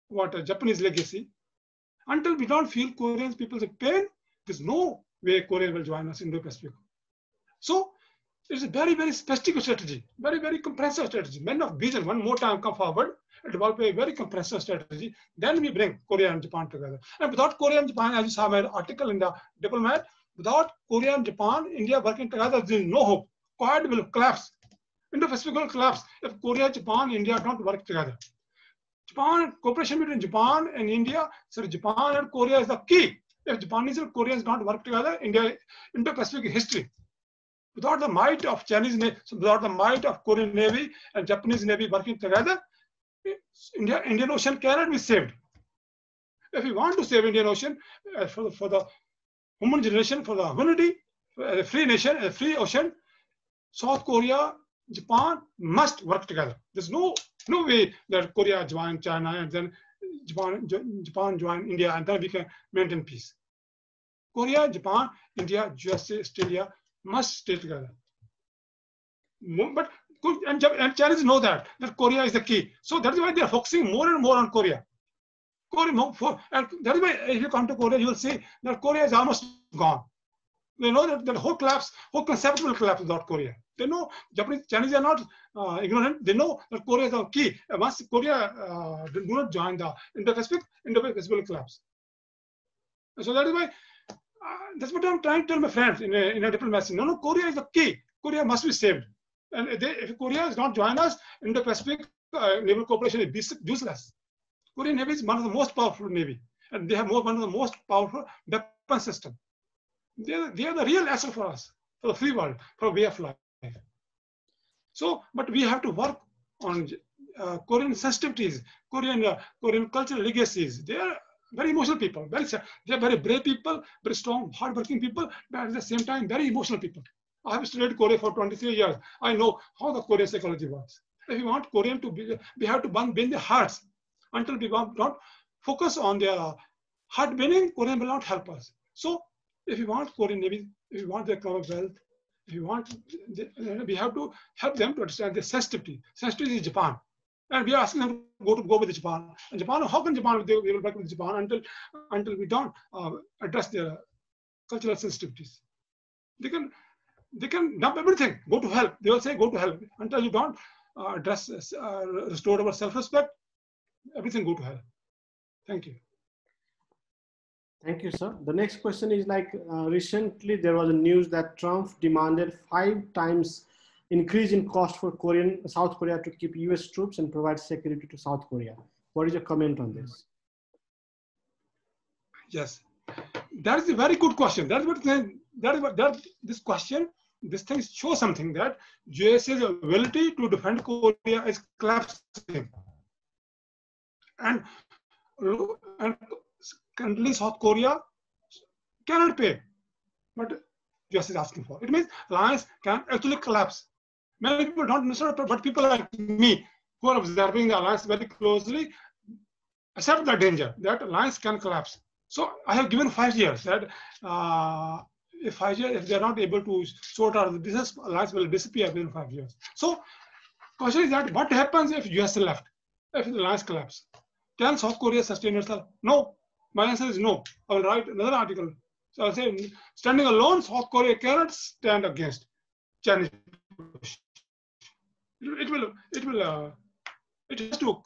[SPEAKER 2] what a Japanese legacy. Until we don't feel Korean people's pain, there's no way Korea will join us in Indo-Pacific. So it's a very, very specific strategy, very, very comprehensive strategy. Men of vision, one more time come forward and develop a very comprehensive strategy. Then we bring Korea and Japan together. And without Korea and Japan, as you saw my article in the Diplomat, without Korea and Japan, India working together, there is no hope. Quad will collapse. Indo-Pacific will collapse if Korea, Japan, India don't work together. Cooperation between Japan and India, so Japan and Korea is the key. If Japanese and Koreans don't work together, Indo-Pacific history. Without the might of Chinese Navy, without the might of Korean Navy and Japanese Navy working together, Indian Ocean cannot be saved. If we want to save Indian Ocean for the human generation, for the humanity, as a free nation, as a free ocean, South Korea, Japan must work together. There's no way that Korea join China and then Japan join India and then we can maintain peace. Korea, Japan, India, USA, Australia must stay together. But and Chinese know that Korea is the key. So that's why they are focusing more and more on Korea. And that is why if you come to Korea, you will see that Korea is almost gone. They know that the whole concept will collapse without Korea. They know Chinese are not ignorant. They know that Korea is the key. Once Korea do not join the Indo-Pacific will collapse. So that is why, that's what I'm trying to tell my friends in a diplomacy. No, Korea is the key. Korea must be saved. And if Korea is not join us, Indo-Pacific naval cooperation is useless. Korean Navy is one of the most powerful Navy. And they have one of the most powerful weapon system. They are the real asset for us, for the free world, for a way of life. So, but we have to work on Korean sensitivities, Korean cultural legacies. They are very emotional people. They are very brave people, very strong, hardworking people, but at the same time, very emotional people. I have studied Korea for 23 years. I know how the Korean psychology works. If we want Korean to be, we have to win their hearts. Until we don't focus on their heart winning, Korean will not help us. So, if you want Korean Navy, if you want their economic wealth, if you want, we have to help them to understand the sensitivity. Sensitivity is Japan. And we are asking them to go with Japan. And Japan, how can Japan, they will work with Japan until we don't address their cultural sensitivities. They can dump everything, go to hell. They will say, go to hell. Until you don't restore our self-respect, everything go to hell. Thank you.
[SPEAKER 1] Thank you, sir. The next question is recently there was a news that Trump demanded 5 times increase in cost for South Korea to keep US troops and provide security to South Korea. What is your comment on this?
[SPEAKER 2] Yes, that is a very good question. This thing shows something that US's ability to defend Korea is collapsing. And currently South Korea cannot pay what US is asking for. It means alliance can actually collapse. Many people don't understand, but people like me who are observing the alliance very closely accept the danger that alliance can collapse. So I have given 5 years that if they are not able to sort out this alliance will disappear within 5 years. So question is that what happens if US left, if the alliance collapse? Can South Korea sustain itself? No. My answer is no. I will write another article. So I'll say, standing alone, South Korea cannot stand against. Chinese push. It has to.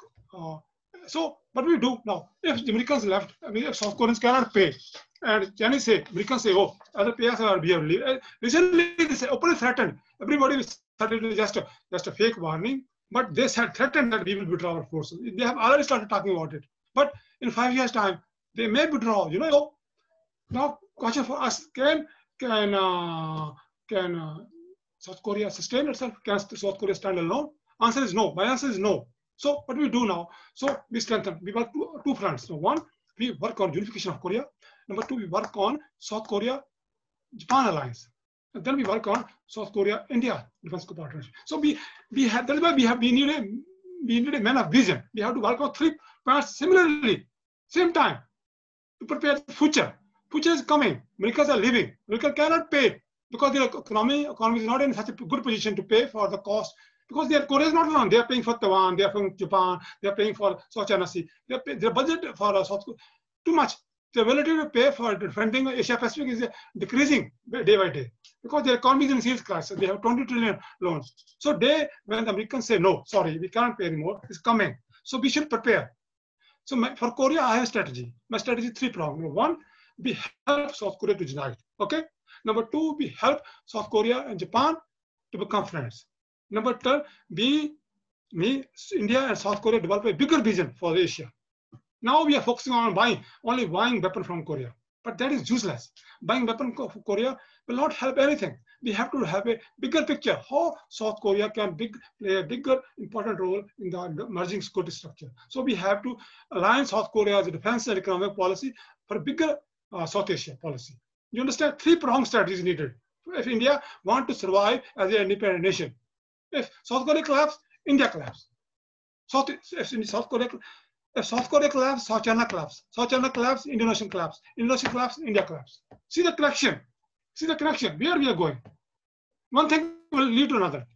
[SPEAKER 2] So what we do now? If the Americans left, I mean, if South Koreans cannot pay, and Chinese say, Americans say, oh, other payers are behaving. Recently, they say openly threatened. Everybody started with just a fake warning, but they said threatened that we will withdraw our forces. They have already started talking about it. But in 5 years' time, they may withdraw. You know. So now, question for us: Can South Korea sustain itself? Can South Korea stand alone? Answer is no. My answer is no. So what we do now? So we strengthen. We work two fronts. So one, we work on unification of Korea. Number two, we work on South Korea-Japan alliance. And then we work on South Korea-India defense partnership. So that's why we need a man of vision. We have to work on 3 parts similarly, same time, to prepare the future. Future is coming. Americans are leaving. America cannot pay because their economy is not in such a good position to pay for the cost. Because Korea is not alone. They are paying for Taiwan. They are paying Japan. They are paying for South China Sea. Their budget for South Korea too much. The ability to pay for defending Asia Pacific is decreasing day by day because their economy is in serious crisis. They have 20 trillion loans. So when the Americans say no, sorry, we can't pay anymore, it's coming. So we should prepare. So for Korea, I have a strategy. My strategy is 3-pronged. Number one, we help South Korea to unite. Okay. Number two, we help South Korea and Japan to become friends. Number third, India and South Korea develop a bigger vision for Asia. Now we are focusing on only buying weapons from Korea, but that is useless. Buying weapons from Korea will not help anything. We have to have a bigger picture how South Korea can play a bigger important role in the emerging security structure. So we have to align South Korea's defense and economic policy for a bigger South Asia policy. You understand? 3-pronged strategies needed. If India wants to survive as an independent nation, if South Korea collapses, India collapses. If South Korea collapses, South China collapses. South China collapses, Indonesia collapses. Indonesia collapses, India collapses. See the connection. See the connection. Where we are going. One thing will lead to another.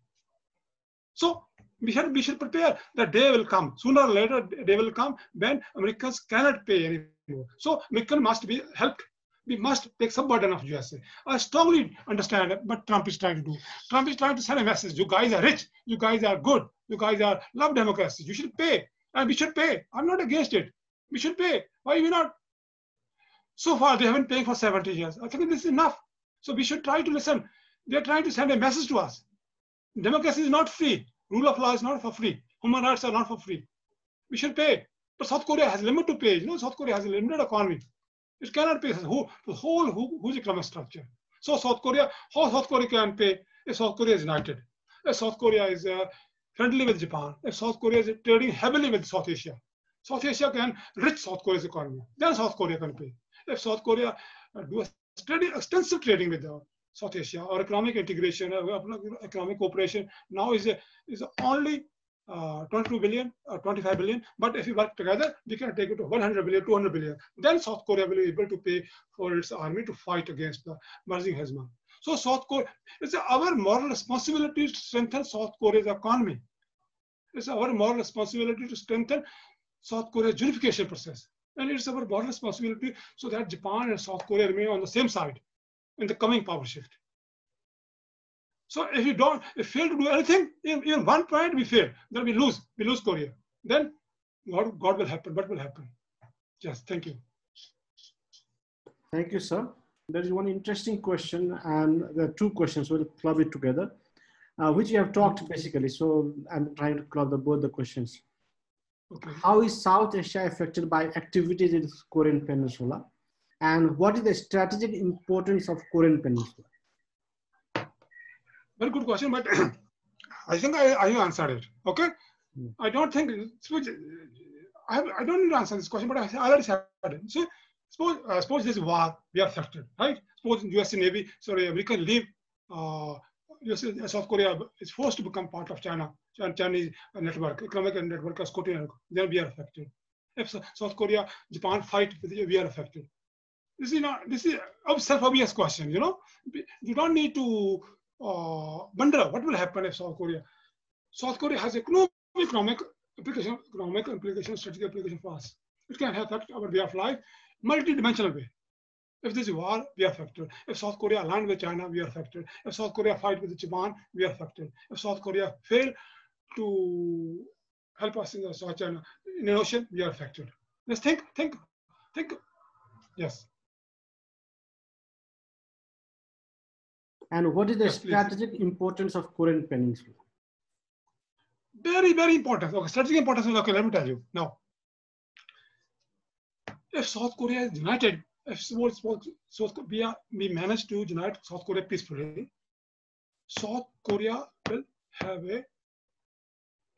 [SPEAKER 2] So we should prepare. That day will come. Sooner or later, day will come when Americans cannot pay anymore. So Americans must be helped. We must take some burden of USA. I strongly understand what Trump is trying to do. Trump is trying to send a message. You guys are rich. You guys are good. You guys love democracy. You should pay. And we should pay. I'm not against it. We should pay. Why are we not? So far, they have been paying for 70 years. I think this is enough. So we should try to listen. They're trying to send a message to us. Democracy is not free. Rule of law is not for free. Human rights are not for free. We should pay. But South Korea has a limit to pay. You know, South Korea has a limited economy. It cannot pay whose economic structure. So how South Korea can pay if South Korea is united, if South Korea is friendly with Japan, if South Korea is trading heavily with South Asia. South Asia can enrich South Korea's economy. Then South Korea can pay. If South Korea do extensive trading with South Asia, or economic integration, economic cooperation now is only 22 billion or 25 billion, but if we work together, we can take it to 100 billion, 200 billion. Then South Korea will be able to pay for its army to fight against the emerging hegemon. So South Korea, it's our moral responsibility to strengthen South Korea's economy. It's our moral responsibility to strengthen South Korea's unification process. And it's our moral responsibility so that Japan and South Korea remain on the same side in the coming power shift. So if we fail to do anything, in one point we fail, then we lose Korea. Then God will happen. What will happen? Yes, thank you.
[SPEAKER 1] Thank you, sir. There is one interesting question, and there are 2 questions. We'll club it together, which you have talked basically. So I'm trying to club both the questions.
[SPEAKER 2] Okay.
[SPEAKER 1] How is South Asia affected by activities in the Korean Peninsula? And what is the strategic importance of Korean Peninsula?
[SPEAKER 2] Very good question, but I think I answered it. Okay, I don't think I don't need to answer this question, but I already said it. So suppose there's a war, we are affected, right? Suppose U.S. Navy, American leave. South Korea is forced to become part of Chinese network, economic network, then we are affected. If South Korea, Japan fight, we are affected. This is a self-obvious question. You know, you don't need to wonder what will happen if South Korea has economic implication, strategic application for us. It can affect our way of life, multi-dimensional way. If there's a war, we are affected. If South Korea aligned with China, we are affected. If South Korea fight with Japan, we are affected. If South Korea fail to help us in the South China in the ocean, we are affected. Let's think. Yes.
[SPEAKER 1] And what is the
[SPEAKER 2] Yes, please.
[SPEAKER 1] strategic importance of Korean Peninsula?
[SPEAKER 2] Very, very important. Okay, strategic importance. Okay, let me tell you now. If South Korea is united, if we manage to unite South Korea peacefully, South Korea will have a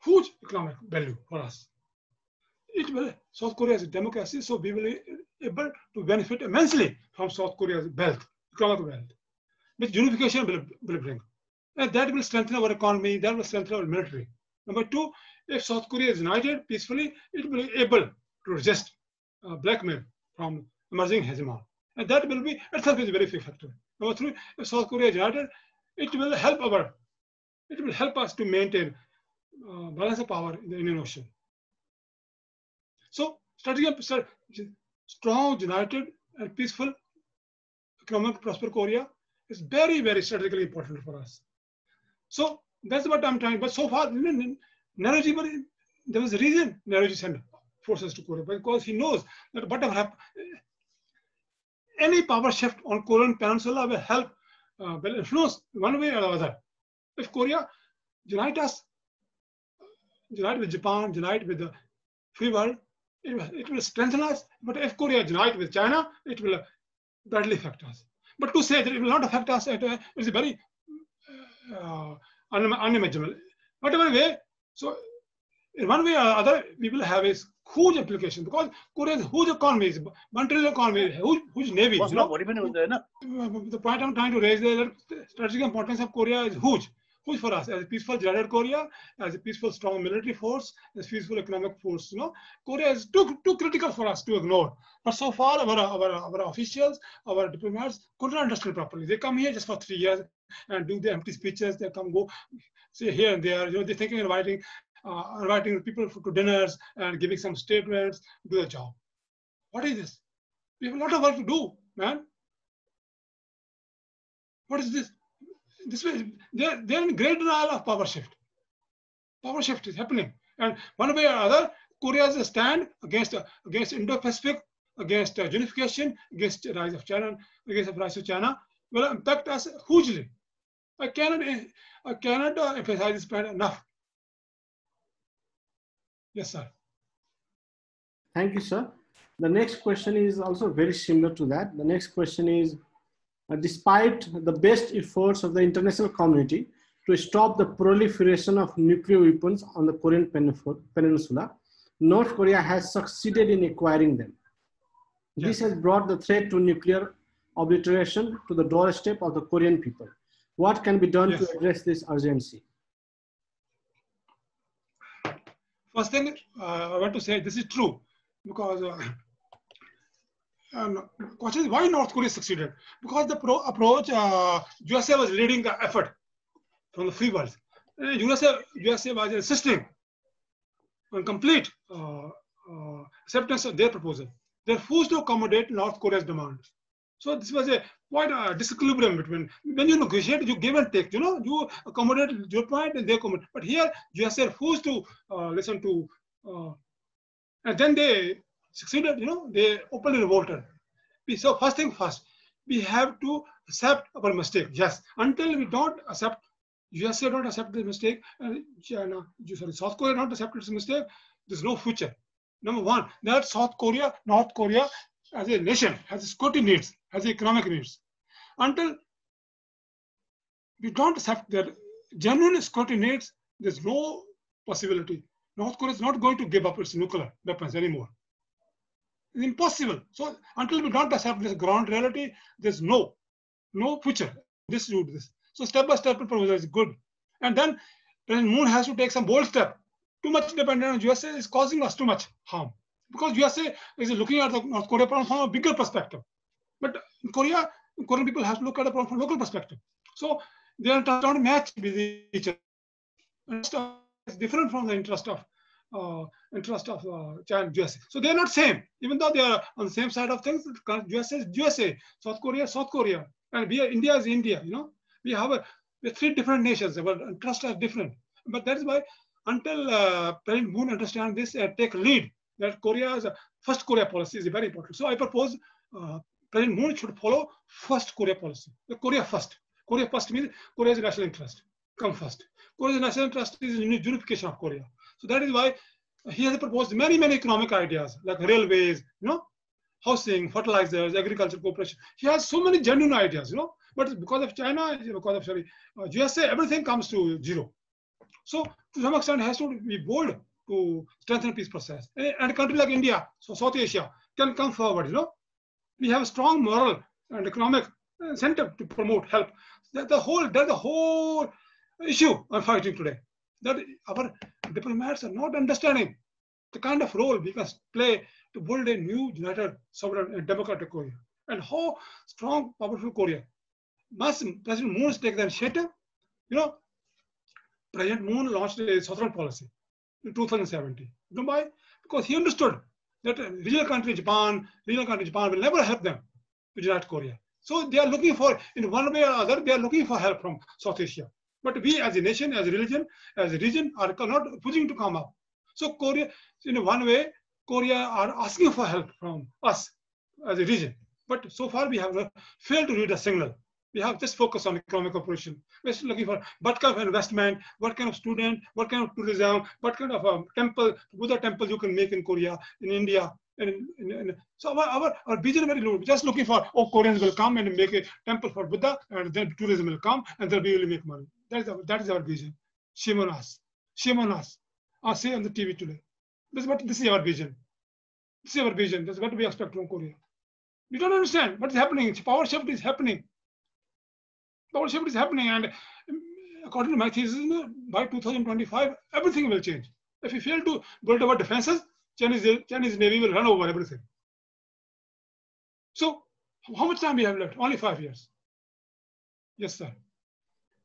[SPEAKER 2] huge economic value for us. South Korea is a democracy, so we will be able to benefit immensely from South Korea's wealth, economic wealth, which unification will bring. And that will strengthen our economy, that will strengthen our military. Number two, if South Korea is united peacefully, it will be able to resist blackmail from emerging hegemon. And that will be itself is a very big factor. Number three, if South Korea is united, it will help us to maintain balance of power in the Indian Ocean. So, strong, united, and peaceful economic prosper Korea is very, very strategically important for us. So that's what I'm trying. But so far, Naroji, there was a reason Naroji sent forces to Korea, because he knows that whatever happens, any power shift on Korean Peninsula will help, will influence one way or the other. If Korea unite with Japan, unite with the free world, it will strengthen us. But if Korea unite with China, it will badly affect us. But to say that it will not affect us, it's a very unimaginable. Whatever way, so in one way or other, we will have a huge implication, because Korea has huge economies, $1 trillion economy, huge navy. The point I'm trying to raise is that the strategic importance of Korea is huge for us as a peaceful, united Korea, as a peaceful, strong military force, as a peaceful economic force. Korea is too critical for us to ignore. But so far, our officials, our diplomats couldn't understand properly. They come here just for 3 years and do the empty speeches. They come, go, say here and there. They're thinking of inviting people to dinners and giving some statements, do the job. What is this? We have a lot of work to do, man. What is this? This way, they're in great denial of power shift. Power shift is happening, and one way or other, Korea's stand against Indo-Pacific, against unification, against the rise of China, will impact us hugely. I cannot emphasize this point enough. Yes, sir.
[SPEAKER 1] Thank you, sir. The next question is also very similar to that. The next question is, despite the best efforts of the international community to stop the proliferation of nuclear weapons on the Korean Peninsula, North Korea has succeeded in acquiring them. Yes. This has brought the threat to nuclear obliteration to the doorstep of the Korean people. What can be done to address this urgency?
[SPEAKER 2] First thing I want to say, this is true, because question is, why North Korea succeeded? Because the approach, USA was leading the effort from the free world. USA was insisting on complete acceptance of their proposal. They refused to accommodate North Korea's demands. So this was quite a disequilibrium between, when you negotiate, you give and take, you accommodate your point and they accommodate. But here, USA refused to listen to, and then they succeeded, they openly revolted. So first thing first, we have to accept our mistake. Yes, until we don't accept, USA don't accept the mistake, and South Korea don't accept its mistake, there's no future. Number one, that North Korea as a nation has security needs, has economic needs. Until we don't accept their genuine security needs, there's no possibility. North Korea is not going to give up its nuclear weapons anymore. It's impossible. So until we don't accept this ground reality, there's no future. This. So step-by-step proposal is good. And then President Moon has to take some bold step. Too much dependence on USA is causing us too much harm. Because USA is looking at the North Korea problem from a bigger perspective. But in Korea, Korean people have to look at the problem from a local perspective. So they are trying to match with each other. It's different from the interest of interest of China, USA. So they're not same, even though they are on the same side of things. USA is USA, South Korea is South Korea, and India is India. We have three different nations. Our interests are different, but that is why until President Moon understand this and take lead, that Korea's first Korea policy is very important. So I propose President Moon should follow first Korea policy. The Korea first. Korea first means Korea's national interest come first. Korea's national interest is unification of Korea. So that is why he has proposed many economic ideas like railways, housing, fertilizers, agriculture cooperation. He has so many genuine ideas, but because of China, because of USA, everything comes to zero. So to some extent, it has to be bold to strengthen peace process. And a country like India, so South Asia, can come forward. We have a strong moral and economic incentive to promote help. That's the whole issue I'm fighting today. That our diplomats are not understanding the kind of role we can play to build a new, united, sovereign, and democratic Korea. And how strong, powerful Korea. Must President Moon take the initiative? President Moon launched a southern policy in 2017. You know why? Because he understood that regional country Japan will never help them to unite Korea. So they are looking for, in one way or other, they are looking for help from South Asia. But we as a nation, as a religion, as a region are not pushing to come up. So Korea, in one way, Korea are asking for help from us as a region. But so far we have failed to read a signal. We have just focused on economic cooperation. We're still looking for what kind of investment, what kind of student, what kind of tourism, what kind of temple, Buddha temple you can make in Korea, in India. So our vision is very low. We're just looking for, Koreans will come and make a temple for Buddha, and then tourism will come, and then we will make money. That is our vision. Shame on us. Shame on us. I say on the TV today. This is our vision. This is our vision. That's what we expect from Korea. We don't understand what is happening. Power shift is happening. Power shift is happening, and according to my thesis, by 2025, everything will change. If we fail to build our defenses, Chinese Navy will run over everything. So, how much time we have left? Only 5 years. Yes, sir.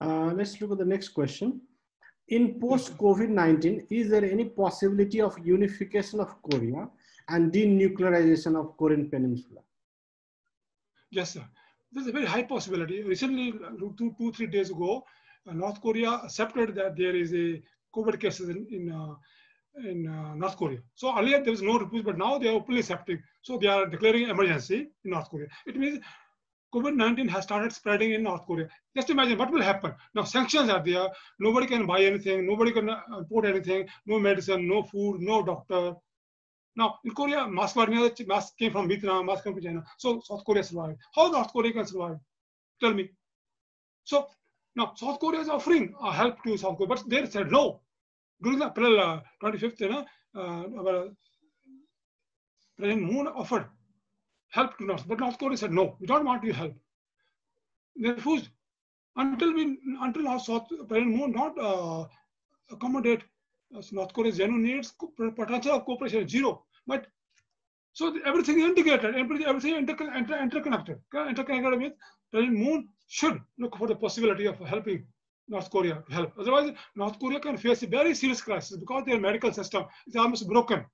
[SPEAKER 1] Let's look at the next question. In post-COVID-19, is there any possibility of unification of Korea and denuclearization of Korean Peninsula?
[SPEAKER 2] Yes, sir. There's a very high possibility. Recently, 2-3 days ago, North Korea accepted that there is a COVID cases in North Korea. So earlier there was no refuge, but now they are openly accepting. So they are declaring emergency in North Korea. It means COVID-19 has started spreading in North Korea. Just imagine what will happen. Now sanctions are there. Nobody can buy anything. Nobody can import anything. No medicine, no food, no doctor. Now in Korea, mask came from Vietnam, mask came from China. So South Korea survived. How North Korea can survive? Tell me. So now South Korea is offering help to South Korea, but they said no. During April 25th, our President Moon offered help to North, but North Korea said no, we don't want your help. They refused until now. President Moon not accommodate North Korea's genuine needs. Potential of cooperation is zero. But so everything is integrated, everything interconnected. Interconnected means President Moon should look for the possibility of helping North Korea to help. Otherwise, North Korea can face a very serious crisis because their medical system is almost broken.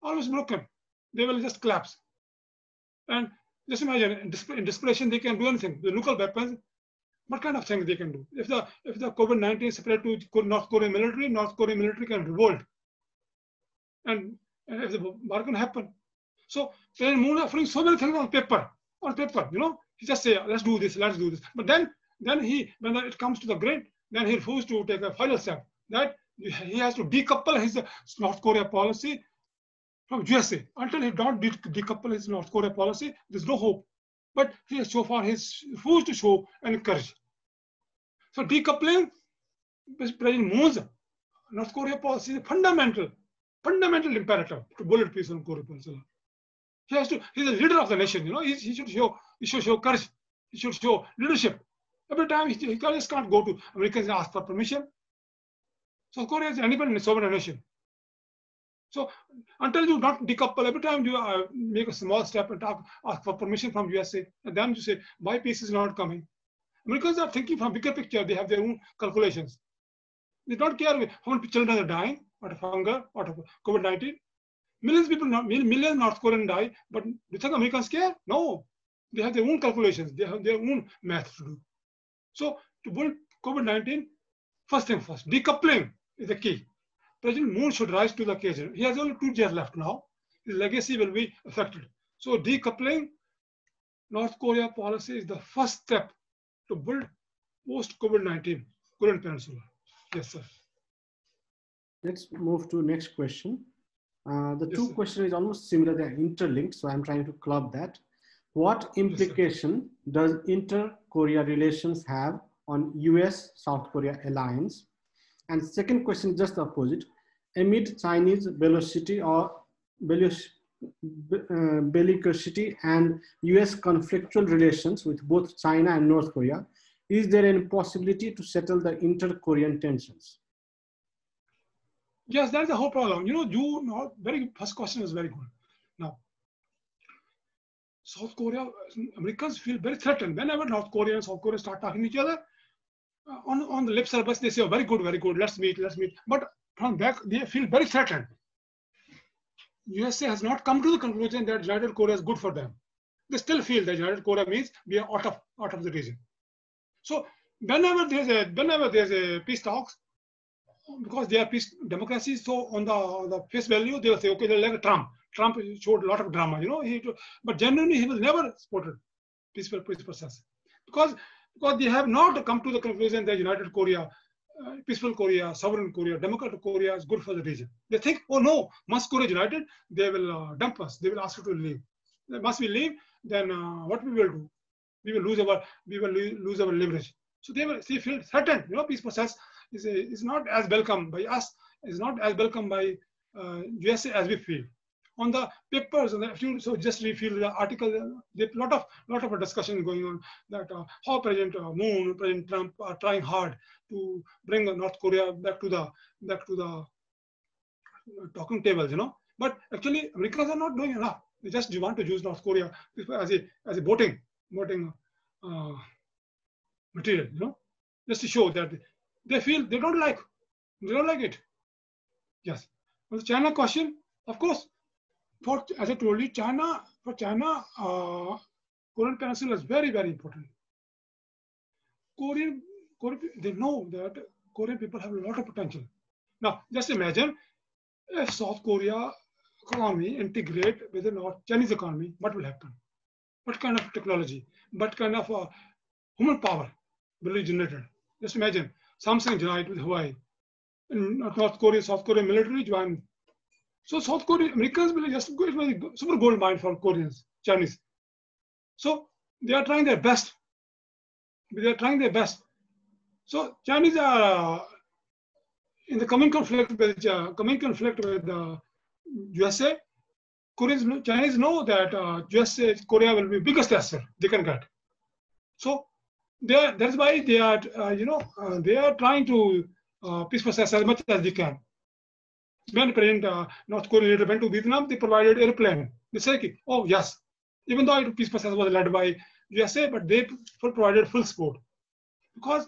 [SPEAKER 2] Almost broken. They will just collapse. And just imagine, in desperation, they can do anything. The nuclear weapons, what kind of things they can do? If the COVID-19 is spread to North Korean military can revolt. And if the war can happen. So President Moon offering so many things on paper, he just say, let's do this. But then when it comes to the grid, then he refused to take a final step. That he has to decouple his North Korea policy from USA. Until he don't decouple his North Korea policy, there's no hope. But he has so far refused to show any courage. So decoupling President Moon's North Korea policy is a fundamental imperative to build peace on Korea Peninsula. He's the leader of the nation, he should show courage, he should show leadership. Every time he just can't go to Americans and ask for permission. So Korea is an independent sovereign nation. So until you don't decouple, every time you make a small step and ask for permission from USA, and then you say, why peace is not coming? Americans are thinking from bigger picture. They have their own calculations. They don't care how many children are dying. out of hunger, out of COVID-19. Millions North Koreans die, but do you think Americans care? No. They have their own calculations. They have their own math to do. So to build COVID-19, first thing first, decoupling is the key. President Moon should rise to the occasion. He has only 2 years left now. His legacy will be affected. So decoupling North Korea policy is the first step to build post-COVID-19 Korean Peninsula. Yes, sir.
[SPEAKER 1] Let's move to next question. The
[SPEAKER 2] Yes,
[SPEAKER 1] two
[SPEAKER 2] sir.
[SPEAKER 1] questions is almost similar, they're interlinked, so I'm trying to club that. What implication does inter-Korea relations have on US-South Korea alliance? And second question, just the opposite. Amid Chinese velocity or bellicosity and US conflictual relations with both China and North Korea, is there any possibility to settle the inter-Korean tensions?
[SPEAKER 2] Yes, that's the whole problem. Very first question is very good. Now, South Korea, Americans feel very threatened. Whenever North Korea and South Korea start talking to each other, on the lip service, they say, oh, very good, let's meet. But from back, they feel very threatened. USA has not come to the conclusion that United Korea is good for them. They still feel that United Korea means we are out of the region. So whenever there's a peace talks, because they are peace democracies, so on the face value, they will say, okay, they're like Trump. Trump showed a lot of drama, but genuinely he will never support peaceful process because they have not come to the conclusion that United Korea, peaceful Korea, sovereign Korea, democratic Korea is good for the region. They think, oh no, once Korea is united, they will dump us. They will ask us to leave. Once we leave, then what we will do? We will lose our leverage. So they feel threatened. Peace process is not as welcome by us. Is not as welcome by USA as we feel. On the papers, so just refill the article. There's a lot of discussion going on that how President Moon, President Trump are trying hard to bring North Korea back to the talking tables, But actually, Americans are not doing enough. They just want to use North Korea as a voting material, just to show that they feel they don't like it. Yes. On the China question, of course. As I told you, for China, Korean Peninsula is very, very important. Korean, they know that Korean people have a lot of potential. Now, just imagine if South Korea economy integrate with the North Chinese economy, what will happen? What kind of technology? What kind of human power will be generated? Just imagine Samsung joined with Huawei, and North Korea, South Korea military joined. So South Korea, Americans will just go, it was a super gold mine for Koreans, Chinese. So they are trying their best. So Chinese are in the coming conflict with the USA. Chinese know that USA, Korea will be biggest asset they can get. So that's why they are, they are trying to peace process as much as they can. When President North Korea leader went to Vietnam, they provided airplane. They said, oh yes, even though peace process was led by USA, but they provided full support because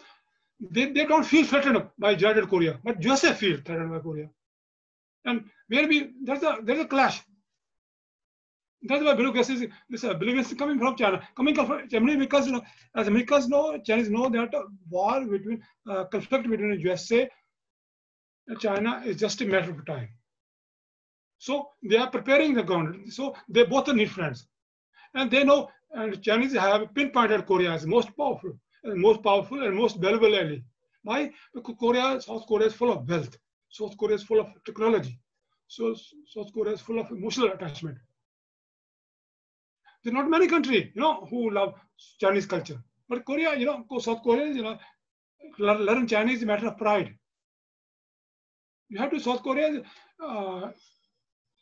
[SPEAKER 2] they don't feel threatened by United Korea, but USA feel threatened by Korea. And there's a clash. That's why belligerence is coming from China, because as Americans know, Chinese know that war between conflict between USA and China is just a matter of time. So they are preparing the ground. So they both need friends, and they know. And Chinese have pinpointed Korea as most powerful and most valuable ally. Why? Because South Korea is full of wealth. South Korea is full of technology. So South Korea is full of emotional attachment. There are not many countries, who love Chinese culture. But Korea, South Koreans, learn Chinese is a matter of pride. You have to South Korea.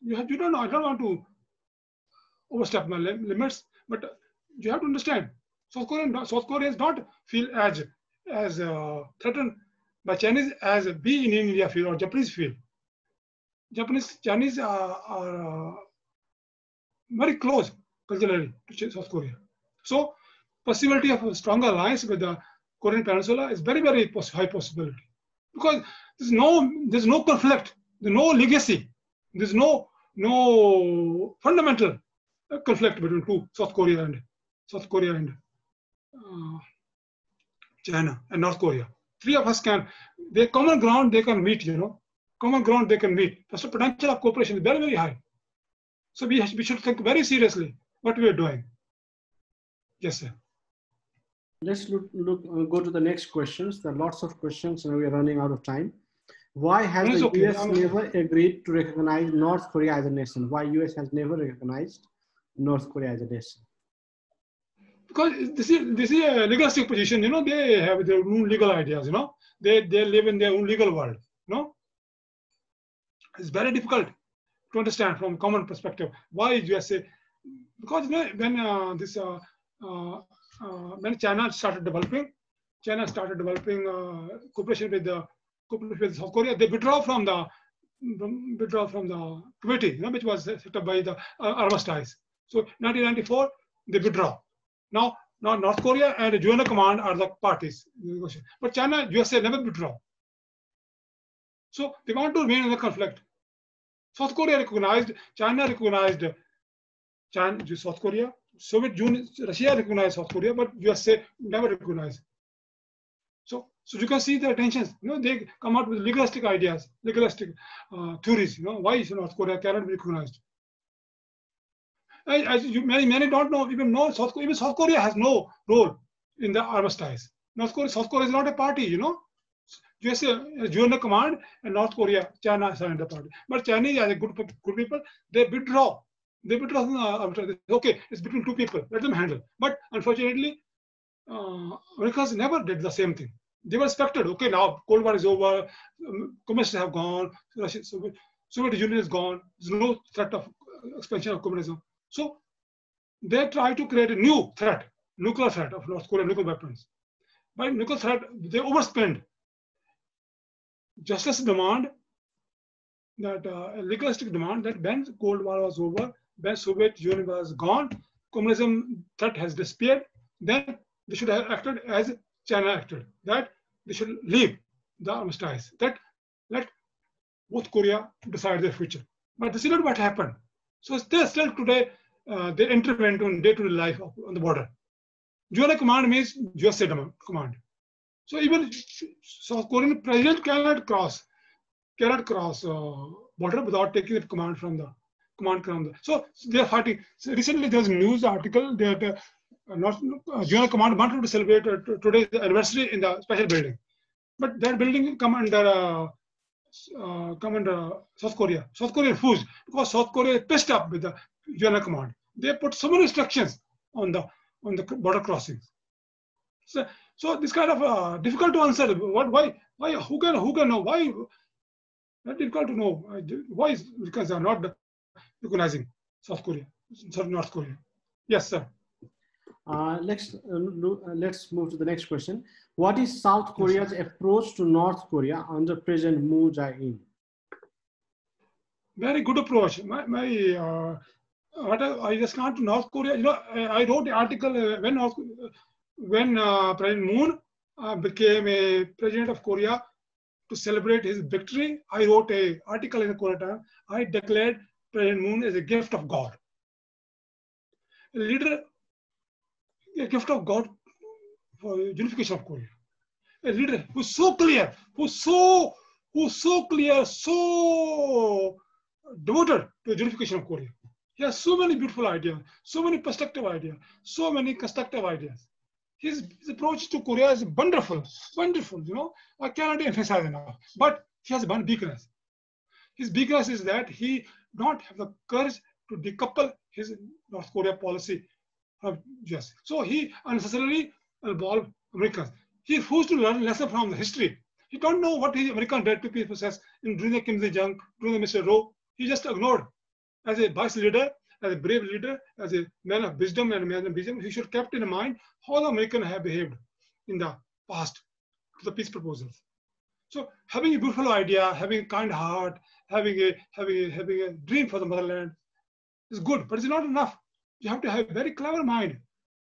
[SPEAKER 2] You don't know. I don't want to overstep my limits, but you have to understand. South Koreans don't feel as threatened by Chinese as we in India feel or Japanese feel. Chinese are very close culturally to South Korea. So possibility of a stronger alliance with the Korean Peninsula is very, very high possibility because there's no conflict There's no legacy. There's no fundamental conflict between South Korea and China and North Korea. Three of us can, the common ground they can meet, common ground they can meet. The potential of cooperation is very, very high. So we should think very seriously what we are doing. Yes, sir.
[SPEAKER 1] Let's go to the next questions. There are lots of questions and we are running out of time. Why has the US never agreed to recognize North Korea as a nation? Why US has never recognized North Korea as a nation?
[SPEAKER 2] Because this is a legalistic position, they have their own legal ideas, they live in their own legal world, It's very difficult to understand from common perspective why USA, because when China started developing cooperation with South Korea, they withdraw from the committee, which was set up by the armistice. So 1994, they withdraw. Now North Korea and the UN Command are the parties, but China, USA never withdraw. So they want to remain in the conflict. South Korea recognized, China recognized South Korea, Soviet Union, Russia recognized South Korea, but USA never recognized. So you can see the tensions. They come out with legalistic ideas, legalistic theories. Why North Korea cannot be recognized? Many don't know. Even South Korea has no role in the armistice. South Korea is not a party. USA, UN Command, and North Korea, China signed the party. But Chinese, as a good people, they withdraw. They withdraw from the armistice. Okay, it's between two people. Let them handle. But unfortunately, Americans never did the same thing. They were expected. Okay, now Cold War is over. Communists have gone. Soviet Union is gone. There's no threat of expansion of communism. So they try to create a new threat, nuclear threat of North Korea, nuclear weapons. By nuclear threat, they overspend. Justice demand that a legalistic demand that when Cold War was over, when Soviet Union was gone, communism threat has disappeared, then they should have acted as China acted, that they should leave the armistice, that let both Korea decide their future. But this is not what happened. So still today, they intervene in day-to-day life on the border. UN command means USA command. So even South Korean president cannot cross border without taking the command from the command. So they are fighting. So recently there was a news article that UN command wanted to celebrate today's anniversary in the special building, but that building come under South Korea. South Korea refused because South Korea is pissed up with the UN command. They put so many restrictions on the border crossings. So this kind of difficult to answer. Why? Who can know? Why? Not difficult to know. Why? Because they are not recognizing South Korea, North Korea. Yes, sir.
[SPEAKER 1] Let's move to the next question. What is South Korea's approach to North Korea under President Moon Jae-in?
[SPEAKER 2] Very good approach. I just can't to North Korea. I wrote an article when President Moon became a president of Korea to celebrate his victory. I wrote an article in the Korea Times. I declared President Moon as a gift of God, a gift of God for unification of Korea. A leader who's so clear, who's so devoted to the unification of Korea. He has so many beautiful ideas, so many perspective ideas, so many constructive ideas. His approach to Korea is wonderful. I cannot emphasize enough. But he has one weakness. His weakness is that he don't have the courage to decouple his North Korea policy from US. So he unnecessarily involved Americans. He refused to learn lesson from the history. He don't know what the American did to peace process during the Kim Il-jung, during the Mr. Roe. He just ignored. As a vice leader, as a brave leader, as a man of wisdom and a man of wisdom, he should have kept in mind how the Americans have behaved in the past to the peace proposals. So having a beautiful idea, having a kind heart, having a dream for the motherland is good, but it's not enough. You have to have a very clever mind,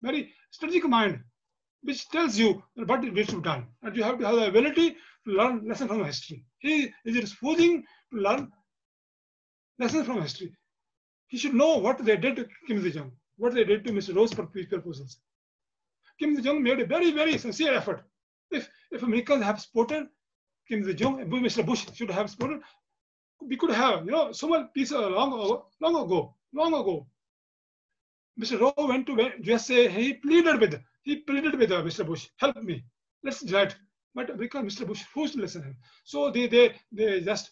[SPEAKER 2] very strategic mind, which tells you what needs to be done. And you have to have the ability to learn lessons from history. He is refusing to learn lessons from history. He should know what they did to Kim Il-jung, what they did to Mr. Rose for peace proposals. Kim Il-jung made a very, very sincere effort. If Americans have supported Kim Il-jung, Mr. Bush should have supported, we could have, so much peace long ago. Mr. Rowe went to USA. He pleaded with Mr. Bush, help me, let's unite. But because Mr. Bush refused to listen to him, so they just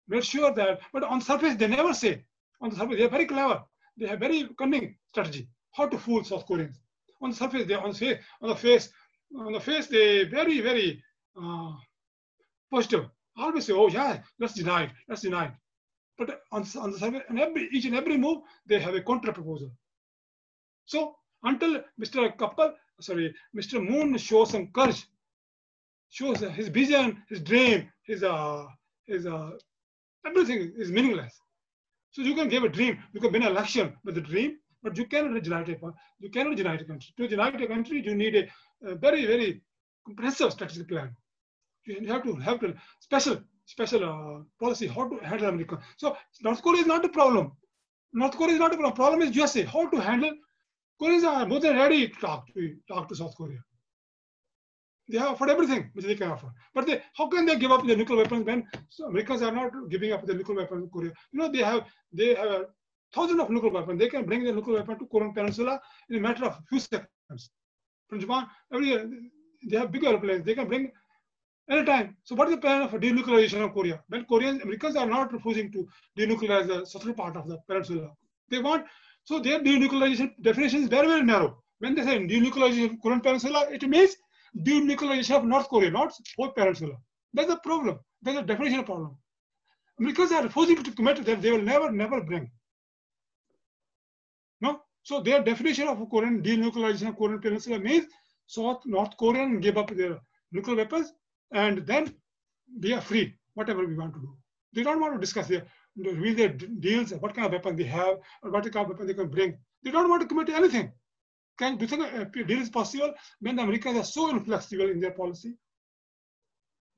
[SPEAKER 2] made sure that. But on the surface, they never say. On the surface, they are very clever. They have very cunning strategy how to fool South Koreans. On the surface, they on the face, they very, very positive. Always say, oh yeah, let's deny it. But on the surface, each and every move, they have a counter proposal. So until Mr. Moon shows some courage, shows his vision, his dream, his everything is meaningless. So you can give a dream, you can win an election with a dream, but you cannot unite a country. To unite a country, you need a very, very comprehensive strategic plan. You have to special policy how to handle America. So North Korea is not a problem. Problem is USA. How to handle. Koreans are more than ready to talk to South Korea. They have offered everything which they can offer. But how can they give up their nuclear weapons when Americans are not giving up their nuclear weapons in Korea? They have thousands of nuclear weapons. They can bring their nuclear weapon to Korean Peninsula in a matter of a few seconds. From Japan, every year, they have big airplanes. They can bring anytime. So what is the plan for denuclearization of Korea? When Americans are not refusing to denuclearize the southern part of the peninsula. They want, so their denuclearization definition is very, very narrow. When they say denuclearization of Korean Peninsula, it means denuclearization of North Korea, not whole peninsula. That's the problem. That's a definition problem. Americans are refusing to commit that they will never bring. No? So their definition of Korean denuclearization of Korean Peninsula means North Korean give up their nuclear weapons and then we are free, whatever we want to do. They don't want to discuss their deals, what kind of weapon they have, or what kind of weapon they can bring. They don't want to commit to anything. Do you think a deal is possible when the Americans are so inflexible in their policy?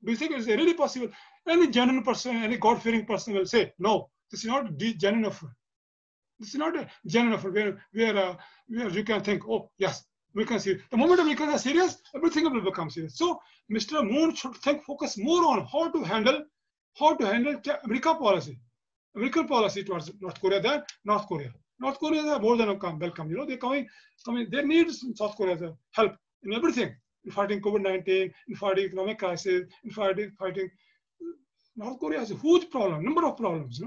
[SPEAKER 2] Do you think it's really possible? Any genuine person, any God-fearing person will say, no, this is not a genuine offer. This is not a genuine offer where you can think, oh, yes, we can see. The moment Americans are serious, everything will become serious. So Mr. Moon should focus more on how to handle American policy towards North Korea than North Korea. North Korea is more than welcome. They're coming. They need South Korea's help in everything, in fighting COVID-19, in fighting economic crisis, in fighting. North Korea has a huge problem, number of problems.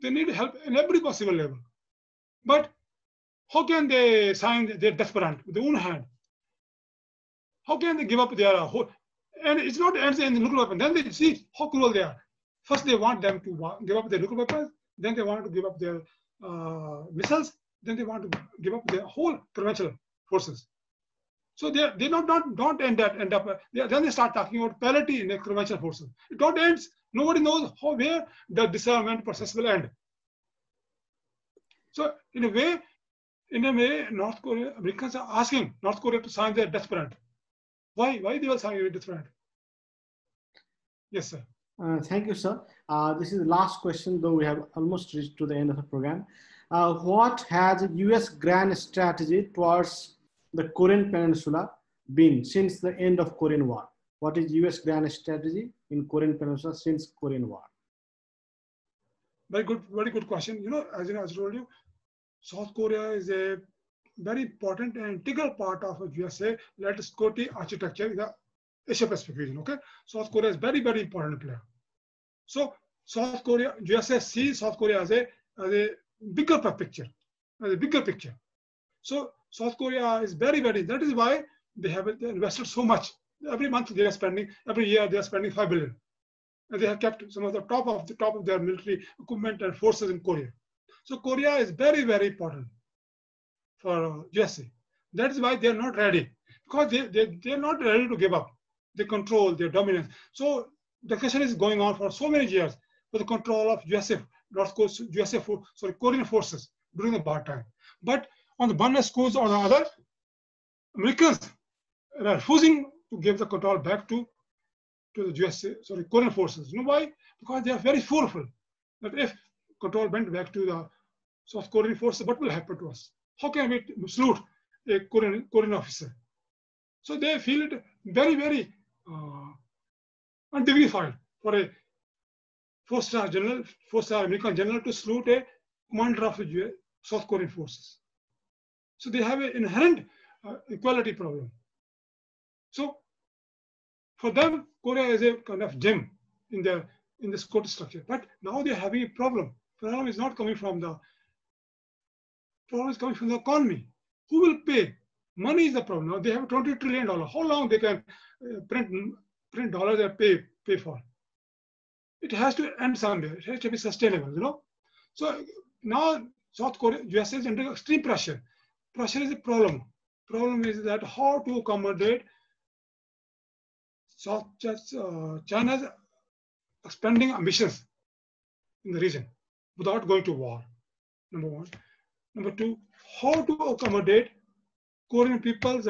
[SPEAKER 2] They need help in every possible level. But how can they sign their death warrant with their own hand? How can they give up their whole? And it's not ends in the nuclear weapon. Then they see how cruel they are. First, they want them to give up their nuclear weapons. Then they want to give up their missiles. Then they want to give up their whole conventional forces. So they don't end up. Then they start talking about parity in the conventional forces. It don't end. Nobody knows where the disarmament process will end. So in a way, North Korea, Americans are asking North Korea to sign their death warrant. Why they will sign their death warrant? Yes, sir.
[SPEAKER 1] Thank you, sir. This is the last question, though we have almost reached to the end of the program. What has U.S. grand strategy towards the Korean Peninsula been since the end of Korean War? What is U.S. grand strategy in Korean Peninsula since Korean War?
[SPEAKER 2] Very good question. As I told you, South Korea is a very important and integral part of USA led security architecture in the Asia Pacific region. Okay, South Korea is very, very important player. So South Korea, USA sees South Korea as a bigger picture, So South Korea is very, very. That is why they have invested so much. Every month they are spending. Every year they are spending $5 billion. And they have kept some of the top of their military equipment and forces in Korea. So Korea is very, very important for USA. That is why they are not ready, because they are not ready to give up the control, their dominance. So the question is going on for so many years for the control of Korean forces during the wartime. But on the one schools or the other, Americans refusing to give the control back to the USA, sorry, Korean forces. You know why? Because they are very fearful that if control went back to the South Korean forces, what will happen to us? How can we salute a Korean officer? So they feel it very, very undignified for a four-star American general to salute a commander of the South Korean forces. So they have an inherent equality problem. So for them, Korea is a kind of gem in the Scottish structure. But now they're having a problem. The problem is not coming from the economy. Who will pay? Money is the problem. Now they have $20 trillion. How long they can print dollars and pay for? It has to end somewhere. It has to be sustainable, you know. So now South Korea, USA is under extreme pressure. Pressure is a problem. Problem is that how to accommodate China's expanding ambitions in the region without going to war. Number one. Number two, how to accommodate Korean people's